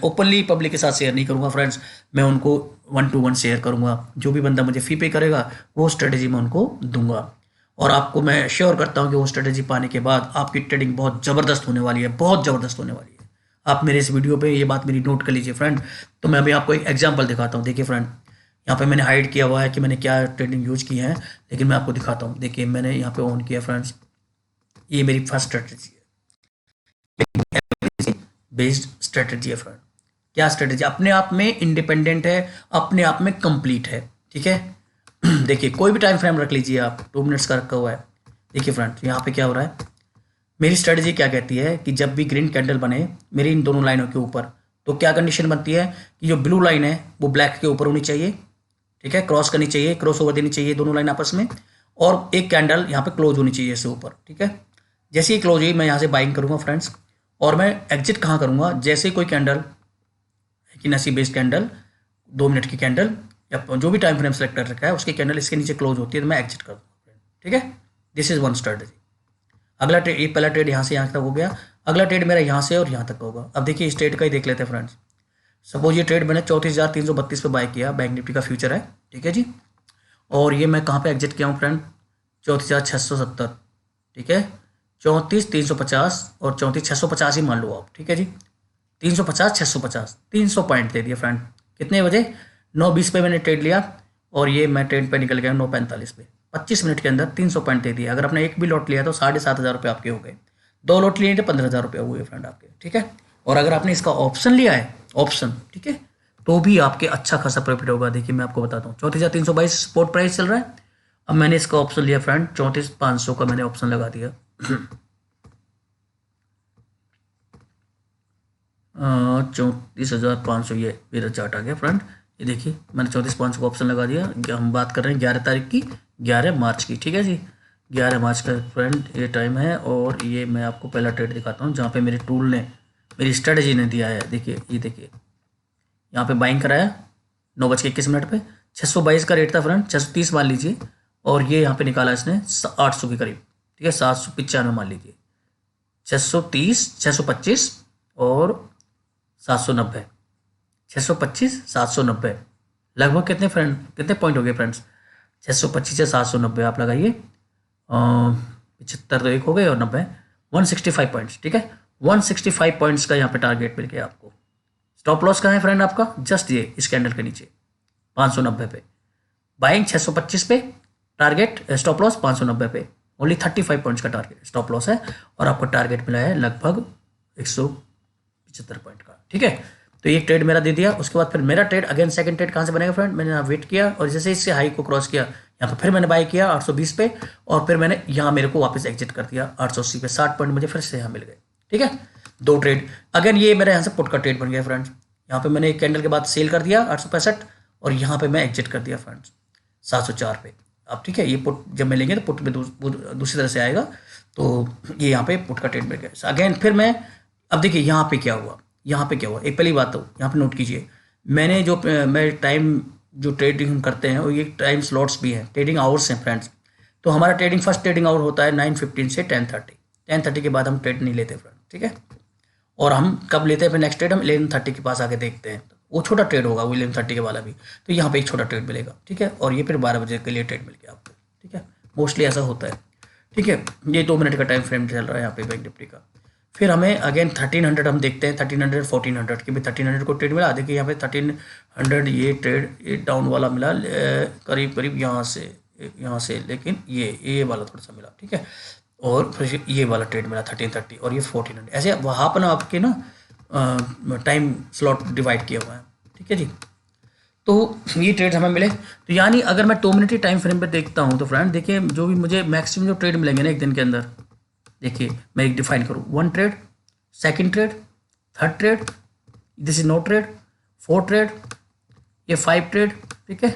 ओपनली पब्लिक के साथ शेयर नहीं करूँगा फ्रेंड्स, मैं उनको 1-to-1 शेयर करूँगा। जो भी बंदा मुझे फ़ी पे करेगा वो स्ट्रेटजी मैं उनको दूंगा। और आपको मैं श्योर करता हूँ कि वो स्ट्रेटजी पाने के बाद आपकी ट्रेडिंग बहुत ज़बरदस्त होने वाली है, बहुत ज़बरदस्त होने वाली है। आप मेरे इस वीडियो पे ये बात मेरी नोट कर लीजिए फ्रेंड। तो मैं अभी आपको एक एग्जांपल दिखाता हूँ। देखिए फ्रेंड, यहाँ पे मैंने हाइड किया हुआ है कि मैंने क्या ट्रेडिंग यूज की है, लेकिन मैं आपको दिखाता हूँ। देखिए मैंने यहाँ पे ऑन किया फ्रेंड्स, ये मेरी फर्स्ट स्ट्रेटजी है, बेस्ड स्ट्रेटजी है फ्रेंड। क्या स्ट्रेटजी अपने आप में इंडिपेंडेंट है, अपने आप में कंप्लीट है, ठीक है। देखिए कोई भी टाइम फ्रेम रख लीजिए आप, 2 मिनट्स का रखा हुआ है। देखिए फ्रेंड, यहाँ पे क्या हो रहा है, मेरी स्ट्रेटजी क्या कहती है कि जब भी ग्रीन कैंडल बने मेरी इन दोनों लाइनों के ऊपर, तो क्या कंडीशन बनती है कि जो ब्लू लाइन है वो ब्लैक के ऊपर होनी चाहिए, ठीक है, क्रॉस करनी चाहिए, क्रॉस ओवर देनी चाहिए दोनों लाइन आपस में, और एक कैंडल यहाँ पे क्लोज होनी चाहिए इससे ऊपर, ठीक है। जैसे ही क्लोज हुई मैं यहाँ से बाइंग करूँगा फ्रेंड्स, और मैं एग्जिट कहाँ करूँगा, जैसे ही कोई कैंडल कि नसी बेस्ड कैंडल 2 मिनट की कैंडल या जो भी टाइम फ्रेम सेलेक्ट कर रखा है उसकी कैंडल इसके नीचे क्लोज होती है तो मैं एग्जिट कर दूँगा, ठीक है। This is one strategy. अगला ट्रेड, ये पहला ट्रेड यहाँ से यहाँ तक हो गया, अगला ट्रेड मेरा यहाँ से और यहाँ तक होगा। अब देखिए इस ट्रेड का ही देख लेते हैं फ्रेंड्स। सपोज ये ट्रेड मैंने 34,332 पे बाय किया, बैंक निफ्टी का फ्यूचर है, ठीक है जी। और ये मैं कहाँ पे एग्जिट किया हूँ फ्रेंड, 34,670, ठीक है, 34,350 और 34,650 ही मान लो आप, ठीक है जी। 350 650 300 पॉइंट दे दिए फ्रेंड। कितने बजे, 9:20 पे मैंने ट्रेड लिया, और ये मैं ट्रेड पे निकल गया 9:45 पे। 25 मिनट के अंदर 300 पॉइंट दे दिया। अगर आपने एक भी लॉट लिया तो 7,500 रुपये आपके हो गए, 2 लॉट लिए तो 15,000 रुपये हुए फ्रेंड आपके, ठीक है। और अगर आपने इसका ऑप्शन लिया है, ऑप्शन, ठीक है, तो भी आपके अच्छा खासा प्रॉफिट होगा। देखिए मैं आपको बताता हूँ, 34,322 स्पॉट प्राइस चल रहा है। अब मैंने इसका ऑप्शन लिया फ्रेंड, 34,500 का मैंने ऑप्शन लगा दिया। 34,500 ये मेरा चार्ट आ गया फ्रेंड। ये देखिए मैंने 34,500 का ऑप्शन लगा दिया। हम बात कर रहे हैं 11 तारीख की, 11 मार्च की, ठीक है जी। 11 मार्च का फ्रेंड ये टाइम है, और ये मैं आपको पहला ट्रेड दिखाता हूँ जहाँ पे मेरे टूल ने, मेरी स्ट्रेटजी ने दिया है। देखिए ये देखिए यहाँ पे बाइंग कराया 9:21 पे, 622 का रेट था फ्रेंड, 630 मान लीजिए, और ये यहाँ पे निकाला इसने 800 के करीब, ठीक है, 795 मान लीजिए, 630, 625 और 790, 625 790, लगभग कितने फ्रेंड, कितने पॉइंट हो गए फ्रेंड्स, 625 से 790 आप लगाइए, 75 तो एक हो गए और 90, 165 पॉइंट्स, ठीक है। 165 पॉइंट्स का यहाँ पे टारगेट मिल गया आपको। स्टॉप लॉस कहाँ है फ्रेंड आपका, जस्ट ये इस कैंडल के नीचे 590 पे, बाइंग 625 पे, टारगेट स्टॉप लॉस 590 पे, ओनली 35 पॉइंट्स का टारगेट स्टॉप लॉस है, और आपको टारगेट मिला है लगभग 175 पॉइंट का, ठीक है। तो ये ट्रेड मेरा दे दिया। उसके बाद फिर मेरा ट्रेड अगेन सेकंड ट्रेड कहाँ से बनेगा फ्रेंड, मैंने यहाँ वेट किया, और जैसे इससे हाई को क्रॉस किया यहाँ पे फिर मैंने बाय किया 820 पे, और फिर मैंने यहाँ मेरे को वापस एग्जिट कर दिया 880 पे, 60 पॉइंट मुझे फिर से यहाँ मिल गए, ठीक है। 2 ट्रेड अगेन, ये मेरे यहाँ से पुट का ट्रेड बन गया फ्रेंड्स। यहाँ पे मैंने एक कैंडल के बाद सेल कर दिया 865, और यहाँ पे मैं एग्जिट कर दिया फ्रेंड्स 704 पे। अब ठीक है, ये पुट जब मैं लेंगे तो पुट में दूसरी तरह से आएगा, तो ये यहाँ पे पुट का ट्रेड मिल गया अगेन। फिर मैं, अब देखिए यहाँ पे क्या हुआ, यहाँ पे क्या हुआ, एक पहली बात तो यहाँ पे नोट कीजिए, मैंने जो मैं टाइम जो ट्रेडिंग हम करते हैं वो ये टाइम स्लॉट्स भी हैं, ट्रेडिंग आवर्स हैं फ्रेंड्स। तो हमारा ट्रेडिंग फर्स्ट ट्रेडिंग आवर होता है 9:15 से 10:30, 10:30 के बाद हम ट्रेड नहीं लेते फ्रेंड, ठीक है। और हम कब लेते हैं फिर नेक्स्ट ट्रेड, हम 11:30 के पास आके देखते हैं, वो छोटा ट्रेड होगा वो 11:30 के वाला भी, तो यहाँ पे एक छोटा ट्रेड मिलेगा, ठीक है। और ये फिर 12 बजे के लिए ट्रेड मिल गया आपको, ठीक है, मोस्टली ऐसा होता है, ठीक है। ये 2 मिनट का टाइम फ्रेम चल रहा है यहाँ पे बैंक निफ्टी का। फिर हमें अगेन 1300 हम देखते हैं, 1300 1400 की भी 1300 को ट्रेड मिला। देखिए यहाँ पे 1300 ये ट्रेड ये डाउन वाला मिला करीब करीब यहाँ से, लेकिन ये वाला थोड़ा सा मिला, ठीक है। और फिर ये वाला ट्रेड मिला 1330 और ये 1400। ऐसे वहाँ पर ना आपके ना टाइम स्लॉट डिवाइड किया हुआ है, ठीक है जी। तो ये ट्रेड हमें मिले, तो यानी अगर मैं 2 मिनट की टाइम फ्रेम पे देखता हूँ तो फ्रेंड देखिए जो भी मुझे मैक्सिमम जो ट्रेड मिलेंगे ना एक दिन के अंदर, देखिए मैं एक डिफाइन करूँ, 1 trade, second trade, third trade, this is no trade, 4 trade, ये 5 ट्रेड, ठीक है।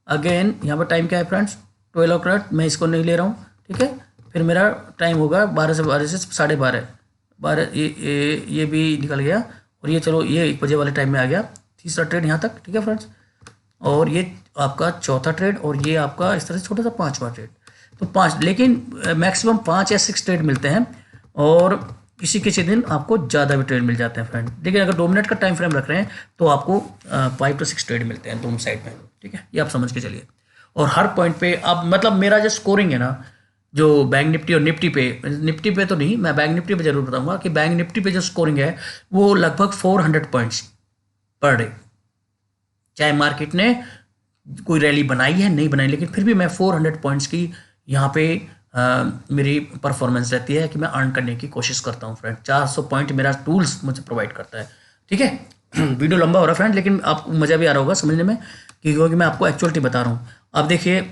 अगेन यहाँ पर टाइम क्या है फ्रेंड्स, 12 ओ क्लॉक, मैं इसको नहीं ले रहा हूँ, ठीक है। फिर मेरा टाइम होगा 12 से 12:30, 12 ये भी निकल गया, और ये चलो ये 1 बजे वाले टाइम में आ गया, तीसरा ट्रेड यहाँ तक, ठीक है फ्रेंड्स। और ये आपका चौथा ट्रेड, और ये आपका इस तरह से छोटा सा 5वां ट्रेड। तो 5, लेकिन मैक्सिमम 5 या 6 ट्रेड मिलते हैं, और किसी किसी दिन आपको ज़्यादा भी ट्रेड मिल जाते हैं फ्रेंड। लेकिन अगर 2 मिनट का टाइम फ्रेम रख रहे हैं तो आपको 5 to 6 ट्रेड मिलते हैं दोनों साइड में, ठीक है, ये आप समझ के चलिए। और हर पॉइंट पे अब मतलब मेरा जो स्कोरिंग है ना, जो बैंक निफ्टी और निफ्टी पे तो नहीं, मैं बैंक निफ्टी पे जरूर बताऊंगा कि बैंक निफ्टी पे जो स्कोरिंग है वो लगभग 400 पॉइंट्स पर डे। चाहे मार्केट ने कोई रैली बनाई है नहीं बनाई, लेकिन फिर भी मैं 400 पॉइंट्स की यहाँ पे मेरी परफॉर्मेंस रहती है कि मैं अर्न करने की कोशिश करता हूँ फ्रेंड। 400 पॉइंट मेरा टूल्स मुझे प्रोवाइड करता है, ठीक है। वीडियो लंबा हो रहा है फ्रेंड, लेकिन आपको मज़ा भी आ रहा होगा समझने में, क्योंकि मैं आपको एक्चुअलिटी बता रहा हूँ। अब देखिए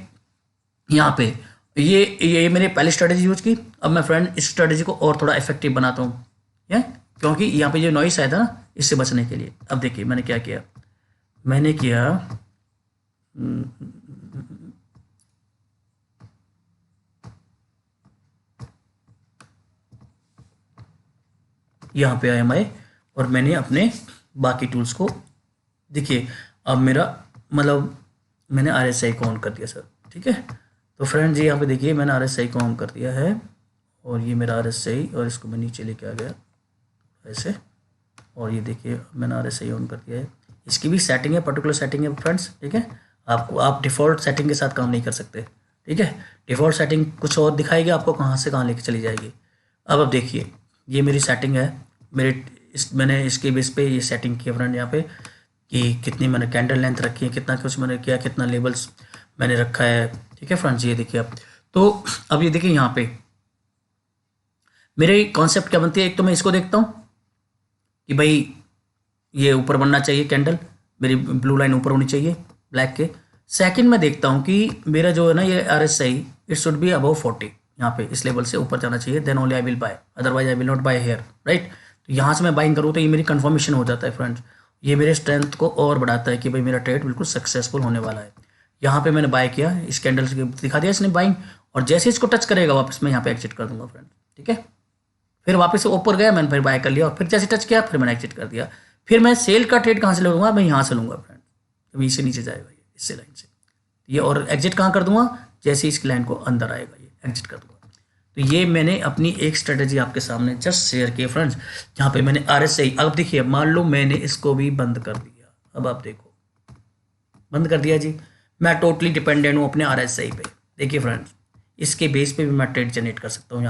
यहाँ पे ये मैंने पहली स्ट्रेटेजी यूज की। अब मैं फ्रेंड इस स्ट्रेटेजी को और थोड़ा इफेक्टिव बनाता हूँ, है, क्योंकि यहाँ पे जो नॉइस आया था ना, इससे बचने के लिए। अब देखिए मैंने क्या किया, मैंने किया यहाँ पे आया मैं, और मैंने अपने बाकी टूल्स को, देखिए अब मेरा मतलब मैंने RSI को ऑन कर दिया सर, ठीक है। तो फ्रेंड जी यहाँ पे देखिए मैंने RSI को ऑन कर दिया है, और ये मेरा RSI, और इसको मैं नीचे लेके आ गया ऐसे, और ये देखिए मैंने RSI ऑन कर दिया है। इसकी भी सेटिंग है, पर्टिकुलर सेटिंग है फ्रेंड्स, ठीक है। आप डिफ़ॉल्ट सेटिंग के साथ काम नहीं कर सकते, ठीक है। डिफ़ॉल्ट सेटिंग कुछ और दिखाएगी आपको, कहाँ से कहाँ लेके चली जाएगी। अब देखिए ये मेरी सेटिंग है, मैंने इसके बेस पे ये सेटिंग की है फ्रेंड, यहाँ पे कि कितनी मैंने कैंडल लेंथ रखी है, कितना कुछ मैंने किया, कितना लेवल्स मैंने रखा है, ठीक है फ्रेंड्स। ये देखिए अब तो अब ये देखिए यहाँ पे मेरे कॉन्सेप्ट क्या बनती है। एक तो मैं इसको देखता हूँ कि भाई ये ऊपर बनना चाहिए कैंडल, मेरी ब्लू लाइन ऊपर होनी चाहिए ब्लैक के। सेकंड मैं देखता हूँ कि मेरा जो है ना ये RSI it should be above 40, यहाँ पे इस लेवल से ऊपर जाना चाहिए, then only I will buy, otherwise I will not buy here, right. तो यहाँ से मैं बाइंग करूँ तो ये मेरी कन्फर्मेशन हो जाता है फ्रेंड्स। ये मेरे स्ट्रेंथ को और बढ़ाता है कि भाई मेरा ट्रेड बिल्कुल सक्सेसफुल होने वाला है। यहाँ पे मैंने बाय किया, इस कैंडल से दिखा दिया इसने बाइंग, और जैसे इसको टच करेगा वापस मैं यहाँ पे एग्जिट कर दूंगा फ्रेंड, ठीक है। फिर वापस से ऊपर गया, मैंने फिर बाय कर लिया, और फिर जैसे टच किया फिर मैंने एग्जिट कर दिया। फिर मैं सेल का ट्रेड कहाँ से लूँगा, मैं यहाँ से लूँगा फ्रेंड, अभी इससे नीचे जाएगा ये, इससे लाइन से ये, और एग्जिट कहाँ कर दूंगा, जैसे इस लाइन को अंदर आएगा ये एग्जिट कर दूंगा। तो ये मैंने अपनी एक स्ट्रेटेजी आपके सामने जस्ट शेयर की फ्रेंड्स, जहाँ पे मैंने RSI, अब देखिए मान लो मैंने इसको भी बंद कर दिया, अब आप देखो बंद कर दिया जी, मैं टोटली डिपेंडेंट हूँ अपने RSI पे। देखिए फ्रेंड्स इसके बेस पे भी मैं ट्रेड जनरेट कर सकता हूँ।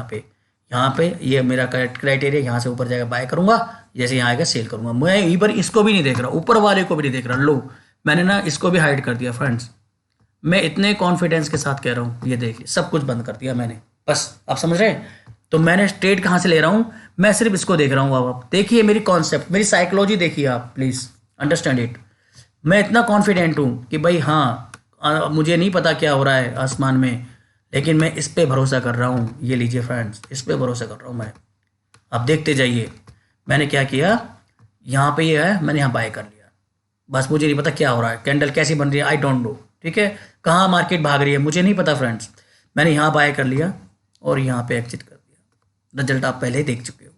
यहाँ पे ये मेरा क्राइटेरिया, यहाँ से ऊपर जाएगा बाय करूंगा, जैसे यहाँ आएगा सेल करूंगा। मैं ईबर इसको भी नहीं देख रहा, ऊपर वाले को भी नहीं देख रहा, लो मैंने ना इसको भी हाइड कर दिया फ्रेंड्स। मैं इतने कॉन्फिडेंस के साथ कह रहा हूँ, ये देखिए सब कुछ बंद कर दिया मैंने, बस आप समझ रहे हैं। तो मैंने ट्रेड कहाँ से ले रहा हूँ, मैं सिर्फ इसको देख रहा हूँ। अब आप देखिए मेरी कॉन्सेप्ट, मेरी साइकोलॉजी देखिए आप, प्लीज़ अंडरस्टैंड इट। मैं इतना कॉन्फिडेंट हूँ कि भाई हाँ मुझे नहीं पता क्या हो रहा है आसमान में, लेकिन मैं इस पे भरोसा कर रहा हूँ। ये लीजिए फ्रेंड्स, इस पे भरोसा कर रहा हूँ मैं। आप देखते जाइए मैंने क्या किया, यहाँ पे ये है, मैंने यहाँ बाय कर लिया। बस मुझे नहीं पता क्या हो रहा है, कैंडल कैसी बन रही है, आई डोंट नो, ठीक है। कहाँ मार्केट भाग रही है मुझे नहीं पता फ्रेंड्स। मैंने यहाँ बाय कर लिया और यहाँ पे एग्जिट कर दिया। रिजल्ट आप पहले ही देख चुके हो।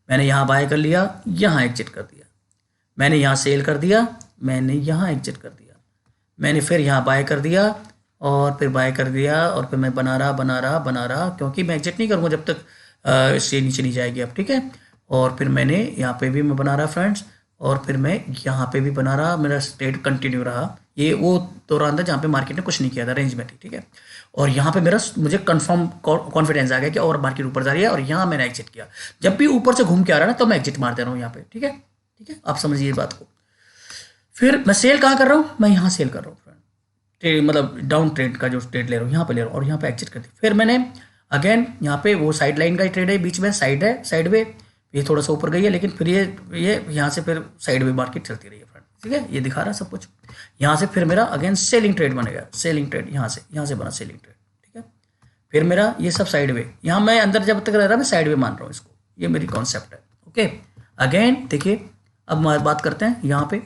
मैंने यहाँ बाय कर लिया, यहाँ एग्जिट कर दिया। मैंने यहाँ सेल कर दिया, मैंने यहाँ एग्जिट कर दिया। मैंने फिर यहाँ बाय कर दिया और फिर बाय कर दिया, और फिर मैं बना रहा, क्योंकि मैं एग्जिट नहीं करूँगा जब तक इससे नीचे नहीं जाएगी अब, ठीक है। और फिर मैंने यहाँ पे भी मैं बना रहा फ्रेंड्स, और फिर मैं यहाँ पे भी बना रहा, मेरा ट्रेड कंटिन्यू रहा। ये वो दौरान था जहाँ पे मार्केट ने कुछ नहीं किया था, रेंज में थी, ठीक है। और यहाँ पे मुझे कंफर्म कॉन्फिडेंस आ गया कि और मार्केट ऊपर जा रही है, और यहाँ मैंने एग्जिट किया। जब भी ऊपर से घूम के आ रहा है ना तो मैं एग्जिट मारते रहा हूँ यहाँ पे, ठीक है, ठीक है, आप समझिए बात को। फिर मैं सेल कहाँ कर रहा हूँ, मैं यहाँ सेल कर रहा हूँ फ्रेंड, ट्रेड मतलब डाउन ट्रेड का जो ट्रेड ले रहा हूँ यहाँ पे ले रहा हूँ, और यहाँ पे एग्जिट कर दी। फिर मैंने अगेन यहाँ पे वो साइड लाइन का ट्रेड है, बीच में साइड है, साइड वे, ये थोड़ा सा ऊपर गई है, लेकिन फिर ये यहाँ से फिर साइड वे मार्केट चलती रही है फ्रेंड, ठीक है, ये दिखा रहा है सब कुछ। यहाँ से फिर मेरा अगेन सेलिंग ट्रेड बनेगा, सेलिंग ट्रेड यहाँ से बना सेलिंग ट्रेड, ठीक है। फिर मेरा ये सब साइड वे, यहाँ मैं अंदर जब तक रह रहा मैं साइड वे मान रहा हूँ इसको, ये मेरी कॉन्सेप्ट है, ओके। अगेन देखिए, अब बात करते हैं यहाँ पे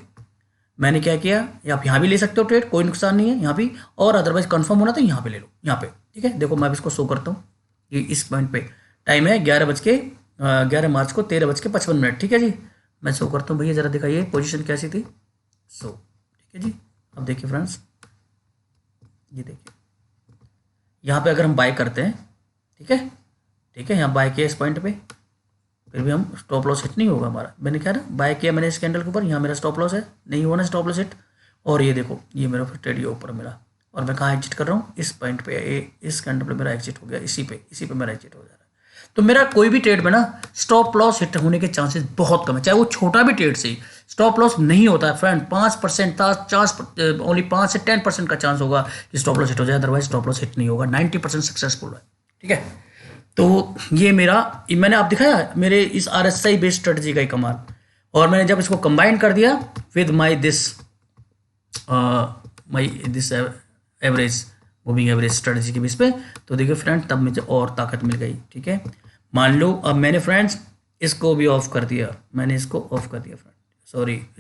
मैंने क्या किया, आप यहाँ भी ले सकते हो ट्रेड, कोई नुकसान नहीं है यहाँ भी, और अदरवाइज कंफर्म होना तो यहाँ पे ले लो, यहाँ पे, ठीक है। देखो मैं अब इसको शो करता हूँ कि इस पॉइंट पे टाइम है 11 मार्च को 13:55, ठीक है जी। मैं शो करता हूँ भैया, ज़रा दिखाइए पोजीशन कैसी थी, सो ठीक है जी। अब देखिए फ्रेंड्स, ये देखिए यहाँ पे अगर हम बाय करते हैं, ठीक है, यहाँ बाय किया इस पॉइंट पे, फिर भी हम स्टॉप लॉस हिट नहीं होगा हमारा, मैंने क्या ना बाय किया मैंने इस कैंडल के ऊपर, यहाँ मेरा स्टॉप लॉस है, नहीं हुआ ना स्टॉप लॉस हिट, और ये देखो ये मेरा फिर ट्रेड ऊपर मिला, और मैं कहाँ एग्जिट कर रहा हूँ, इस पॉइंट पे, इस कैंडल पे मेरा एग्जिट हो गया, इसी पे मेरा एग्जिट हो जा रहा है। तो मेरा कोई भी ट्रेड में ना स्टॉप लॉस हिट होने के चांसेस बहुत कम है, चाहे वो छोटा भी ट्रेड से स्टॉप लॉस नहीं होता है फ्रेंड, 5% चांस, ओनली 5 से 10% का चांस होगा कि स्टॉप लॉस हिट हो जाए, अदरवाइज स्टॉप लॉस हिट नहीं होगा, 90% सक्सेसफुल है, ठीक है। तो ये मैंने आप दिखाया मेरे इस RSI बेस्ड स्ट्रेटजी का ही कमाल, और मैंने जब इसको कंबाइन कर दिया with my this average moving average strategy के बेस पे, तो देखिए फ्रेंड तब मुझे और ताकत मिल गई, ठीक है। मान लो अब मैंने फ्रेंड्स इसको भी ऑफ कर दिया, मैंने इसको ऑफ कर दिया फ्रेंड,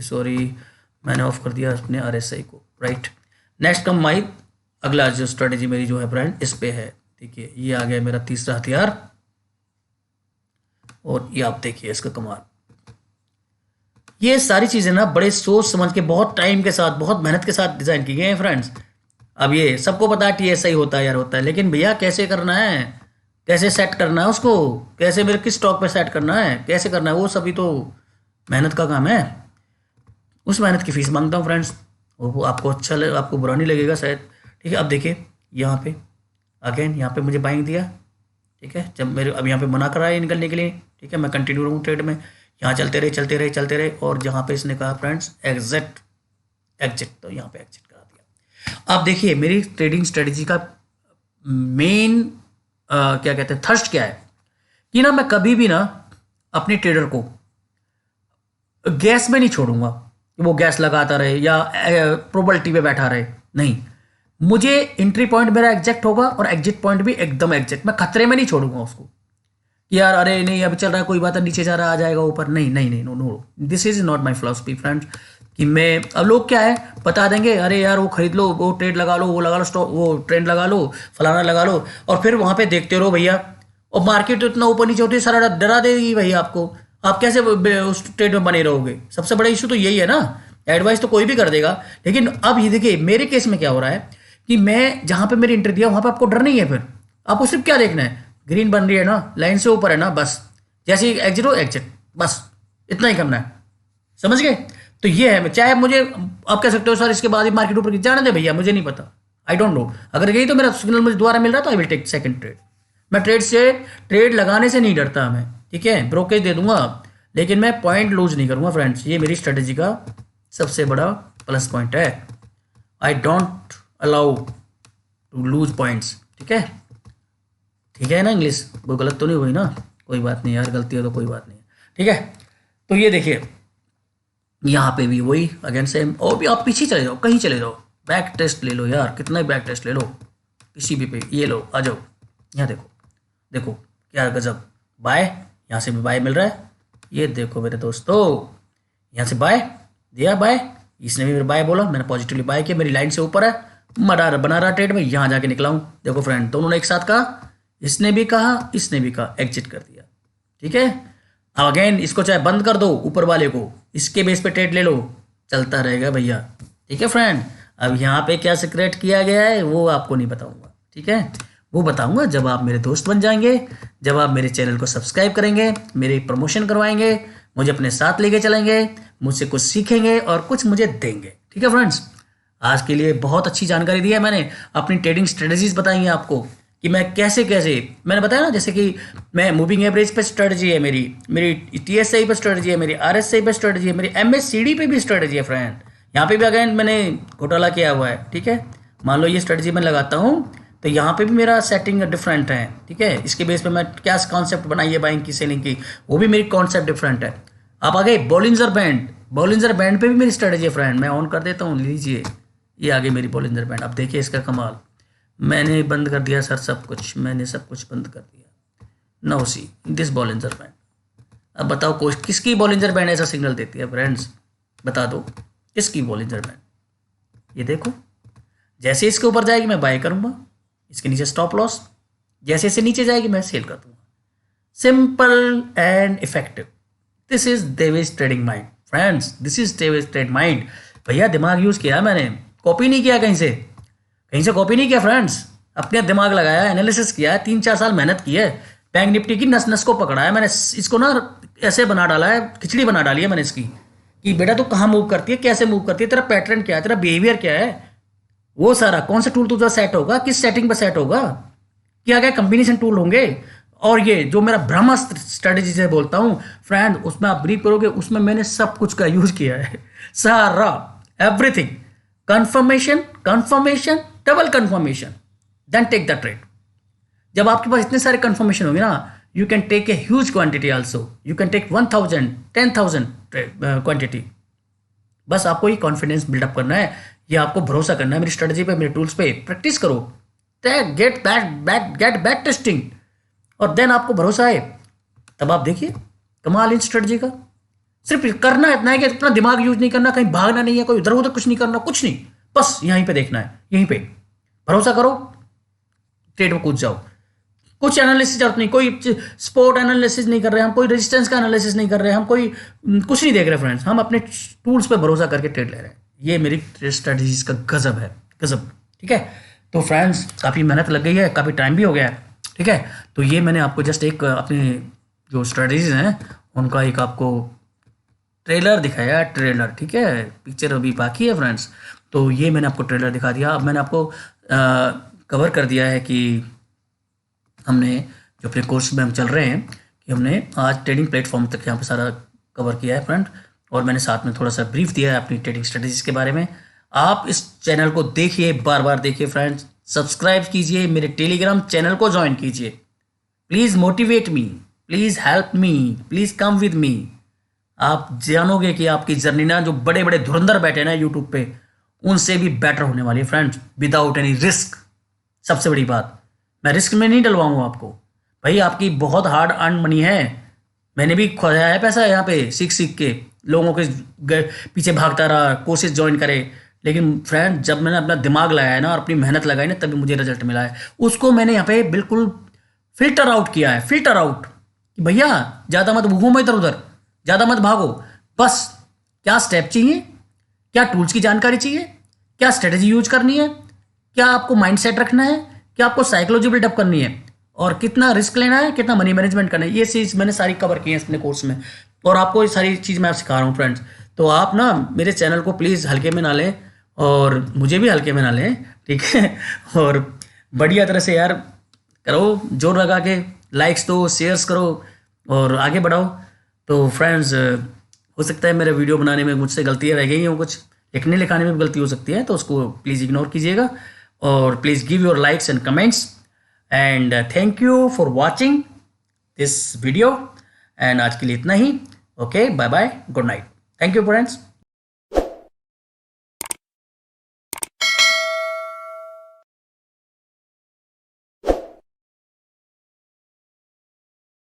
सॉरी मैंने ऑफ कर दिया अपने RSI को, राइट। नेक्स्ट कम माई अगला जो स्ट्रेटजी मेरी जो है फ्रेंड इस पे है, देखिए ये आ गया मेरा तीसरा हथियार, और ये आप देखिए इसका कमाल। ये सारी चीजें ना बड़े सोच समझ के, बहुत टाइम के साथ, बहुत मेहनत के साथ डिजाइन की गई हैं फ्रेंड्स। अब ये सबको पता है TSI होता है यार, होता है, लेकिन भैया कैसे करना है, कैसे सेट करना है उसको, कैसे मेरे किस स्टॉक पे सेट करना है, कैसे करना है, वो सभी तो मेहनत का काम है, उस मेहनत की फीस मांगता हूँ फ्रेंड्स, वो आपको अच्छा लगे, आपको बुरा नहीं लगेगा शायद, ठीक है। अब देखिए यहाँ पे अगेन यहाँ पे मुझे बाइंग दिया, ठीक है, जब मेरे अब यहाँ पे मना करा है निकलने के लिए, ठीक है, मैं कंटिन्यू रहूँ ट्रेड में, यहाँ चलते रहे, और जहाँ पे इसने कहा फ्रेंड्स एग्जिट, तो यहाँ पे एग्जिट करा दिया। अब देखिए मेरी ट्रेडिंग स्ट्रेटेजी का मेन क्या कहते हैं थर्स्ट क्या है कि ना मैं कभी भी ना अपने ट्रेडर को गैस में नहीं छोड़ूंगा कि वो गैस लगाता रहे या प्रोबेबिलिटी पे बैठा रहे, नहीं, मुझे एंट्री पॉइंट मेरा एग्जैक्ट होगा और एग्जिट पॉइंट भी एकदम एग्जैक्ट, मैं खतरे में नहीं छोड़ूंगा उसको कि यार अरे नहीं अभी चल रहा है कोई बात है, नीचे जा रहा आ जाएगा ऊपर, नहीं, no, this is not my philosophy friends. कि मैं अब लोग क्या है बता देंगे, अरे यार वो खरीद लो, वो ट्रेड लगा लो, वो लगा लो, स्टॉक वो ट्रेंड लगा लो, फलाना लगा लो, और फिर वहां पे देखते रहो भैया, और मार्केट तो इतना ऊपर नीचे होती है, सारा डरा देगी भैया आपको, आप कैसे उस ट्रेड में बने रहोगे। सबसे बड़ा इशू तो यही है ना, एडवाइस तो कोई भी कर देगा, लेकिन अब ये देखिए मेरे केस में क्या हो रहा है कि मैं जहां पे मेरी एंट्री दिया वहां पे आपको डर नहीं है, फिर आपको सिर्फ क्या देखना है, ग्रीन बन रही है ना, लाइन से ऊपर है ना, बस जैसे ही एग्जिट हो एग्जिट, बस इतना ही करना है, समझ गए। तो ये है, चाहे मुझे आप कह सकते हो सर इसके बाद ही मार्केट ऊपर जाने दे भैया, मुझे नहीं पता, आई डोंट नो, अगर यही तो मेरा सिग्नल मुझे दोबारा मिल रहा तो I will take second trade. मैं ट्रेड लगाने से नहीं डरता मैं, ठीक है, ब्रोकेज दे दूंगा, लेकिन मैं पॉइंट लूज नहीं करूंगा फ्रेंड्स, ये मेरी स्ट्रेटेजी का सबसे बड़ा प्लस पॉइंट है, I don't allow to lose points, ठीक है ना, इंग्लिश वो गलत तो नहीं हुई ना, कोई बात नहीं यार, गलती हो तो कोई बात नहीं, ठीक है। तो ये देखिए यहाँ पे भी वही अगेन सेम, और भी आप पीछे चले जाओ, कहीं चले जाओ, बैक टेस्ट ले लो यार, कितना ही बैक टेस्ट ले लो किसी भी पे, ये लो आ जाओ, यहाँ देखो क्या गजब, बाय, यहाँ से भी बाय मिल रहा है, ये देखो मेरे दोस्तों, यहाँ से बाय दिया, बाय, इसने भी मेरे बाय बोला, मैंने पॉजिटिवली बाय किया, मेरी लाइन से ऊपर है, बना रहा ट्रेड में, यहाँ जाके निकला हूँ, देखो फ्रेंड दोनों ने एक साथ कहा, इसने भी कहा इसने भी कहा, एग्जिट कर दिया, ठीक है। अब अगेन इसको चाहे बंद कर दो ऊपर वाले को, इसके बेस पे ट्रेड ले लो, चलता रहेगा भैया, ठीक है फ्रेंड। अब यहाँ पे क्या सीक्रेट किया गया है वो आपको नहीं बताऊंगा, ठीक है, वो बताऊंगा जब आप मेरे दोस्त बन जाएंगे, जब आप मेरे चैनल को सब्सक्राइब करेंगे, मेरी प्रमोशन करवाएंगे, मुझे अपने साथ लेके चलेंगे, मुझसे कुछ सीखेंगे और कुछ मुझे देंगे, ठीक है फ्रेंड्स। आज के लिए बहुत अच्छी जानकारी दी है मैंने, अपनी ट्रेडिंग स्ट्रेटजीज बताई हैं आपको कि मैं कैसे मैंने बताया ना, जैसे कि मैं मूविंग एवरेज पे स्ट्रेटजी है मेरी TSI पे स्ट्रेटजी है, मेरी RSI पे स्ट्रेटजी है, मेरी MACD पे भी स्ट्रेटजी है फ्रेंड, यहाँ पे भी अगेन मैंने घोटाला किया हुआ है, ठीक है। मान लो ये स्ट्रेटजी मैं लगाता हूँ, तो यहाँ पे भी मेरा सेटिंग डिफरेंट है, ठीक है। इसके बेस पे मैं क्या कॉन्सेप्ट बनाई है बाइंग की सेलिंग की, वो भी मेरी कॉन्सेप्ट डिफरेंट है। आप आ गए बॉलिंजर बैंड, बॉलिंजर बैंड पे भी मेरी स्ट्रेटजी है फ्रेंड। मैं ऑन कर देता हूँ, लीजिए ये आगे मेरी बॉलिंजर बैंड। अब देखिए इसका कमाल, मैंने बंद कर दिया सर सब कुछ, मैंने सब कुछ बंद कर दिया। Now see this Bollinger band. अब बताओ कोई किसकी बॉलिंजर बैंड ऐसा सिग्नल देती है फ्रेंड्स, बता दो किसकी बॉलिंजर बैंड। ये देखो, जैसे इसके ऊपर जाएगी मैं बाय करूंगा, इसके नीचे स्टॉप लॉस, जैसे इसे नीचे जाएगी मैं सेल कर दूंगा। Simple and effective. This is Devesh trading mind friends, this is Devesh trading mind. भैया दिमाग यूज किया मैंने, कॉपी नहीं किया कहीं से कॉपी नहीं किया फ्रेंड्स। अपने दिमाग लगाया, एनालिसिस किया, 3-4 साल मेहनत की है। बैंक निफ्टी की नस नस को पकड़ा है मैंने, इसको ना ऐसे बना डाला है, खिचड़ी बना डाली है मैंने इसकी, कि बेटा तू कहाँ मूव करती है, कैसे मूव करती है, तेरा पैटर्न क्या है, तेरा बिहेवियर क्या है, वो सारा कौन सा टूल तुझा सेट होगा, किस सेटिंग पर सेट होगा, क्या क्या कॉम्बिनेशन टूल होंगे। और ये जो मेरा ब्रह्मास्त्र स्ट्रेटेजी से बोलता हूँ फ्रेंड, उसमें आप ब्रीफ करोगे, उसमें मैंने सब कुछ का यूज किया है, सारा everything. Confirmation double confirmation, then take the trade. जब आपके पास इतने सारे कंफर्मेशन होंगे ना, you can take a huge quantity also, you can take 1000 10,000 quantity. बस आपको ये कॉन्फिडेंस बिल्डअप करना है, ये आपको भरोसा करना है मेरी स्ट्रेटजी पे, मेरे टूल्स पे। प्रैक्टिस करो, गेट बैक टेस्टिंग, और देन आपको भरोसा है, तब आप देखिए कमाल इन स्ट्रेटजी का। सिर्फ करना इतना है कि इतना दिमाग यूज नहीं करना, कहीं भागना नहीं है, कोई उधर उधर कुछ नहीं करना, कुछ नहीं, बस यहीं पे देखना है, यहीं पे भरोसा करो, ट्रेड में कूद जाओ। कुछ एनालिसिस जरूरत नहीं, कोई स्पोर्ट एनालिसिस नहीं कर रहे हम, कोई रेजिस्टेंस का एनालिसिस नहीं कर रहे हम, कोई कुछ नहीं देख रहे फ्रेंड्स, हम अपने टूल्स पे भरोसा करके ट्रेड ले रहे हैं। ये मेरी स्ट्रेटजीज का गजब है, गजब, ठीक है। तो फ्रेंड्स काफ़ी मेहनत लग गई है, काफ़ी टाइम भी हो गया है, ठीक है। तो ये मैंने आपको जस्ट एक अपने जो स्ट्रेटजीज हैं उनका एक आपको ट्रेलर दिखाया, ट्रेलर, ठीक है। पिक्चर अभी बाकी है फ्रेंड्स, तो ये मैंने आपको ट्रेलर दिखा दिया। अब मैंने आपको कवर कर दिया है कि हमने जो अपने कोर्स में हम चल रहे हैं, कि हमने आज ट्रेडिंग प्लेटफॉर्म तक यहाँ पे सारा कवर किया है फ्रेंड, और मैंने साथ में थोड़ा सा ब्रीफ दिया है अपनी ट्रेडिंग स्ट्रेटजीज के बारे में। आप इस चैनल को देखिए, बार बार देखिए फ्रेंड्स, सब्सक्राइब कीजिए, मेरे टेलीग्राम चैनल को ज्वाइन कीजिए। Please motivate me, please help me, please come with me. आप जानोगे कि आपकी जर्नी ना, जो बड़े बड़े धुरंधर बैठे ना यूट्यूब पे, उनसे भी बेटर होने वाली है फ्रेंड्स, विदाउट एनी रिस्क। सबसे बड़ी बात, मैं रिस्क में नहीं डलवाऊंगा आपको। भाई आपकी बहुत हार्ड अर्न मनी है, मैंने भी खोया है पैसा यहाँ पे सीख सीख के, लोगों के पीछे भागता रहा, कोर्सेज ज्वाइन करे, लेकिन फ्रेंड जब मैंने अपना दिमाग लगाया है ना और अपनी मेहनत लगाई ना, तभी मुझे रिजल्ट मिला है। उसको मैंने यहाँ पे बिल्कुल फिल्टर आउट किया है, फिल्टर आउट, कि भैया ज़्यादा मत घूमो इधर उधर, ज़्यादा मत भागो, बस क्या स्टेप चाहिए, क्या टूल्स की जानकारी चाहिए, क्या स्ट्रेटजी यूज करनी है, क्या आपको माइंडसेट रखना है, क्या आपको साइकोलॉजी बिल्डअप करनी है, और कितना रिस्क लेना है, कितना मनी मैनेजमेंट करना है, ये चीज़ मैंने सारी कवर की है अपने कोर्स में, और आपको ये सारी चीज़ मैं आप सिखा रहा हूँ फ्रेंड्स। तो आप ना मेरे चैनल को प्लीज़ हल्के में ना लें, और मुझे भी हल्के में ना लें, ठीक है। और बढ़िया तरह से यार करो, जोर लगा के लाइक्स दो, शेयर्स करो, और आगे बढ़ाओ। तो फ्रेंड्स हो सकता है मेरे वीडियो बनाने में मुझसे गलतियाँ रह गई हों, कुछ लिखने लिखाने में भी गलती हो सकती है, तो उसको प्लीज़ इग्नोर कीजिएगा, और please give your likes and comments, and thank you for watching this video. And आज के लिए इतना ही, okay, bye bye, good night, thank you friends.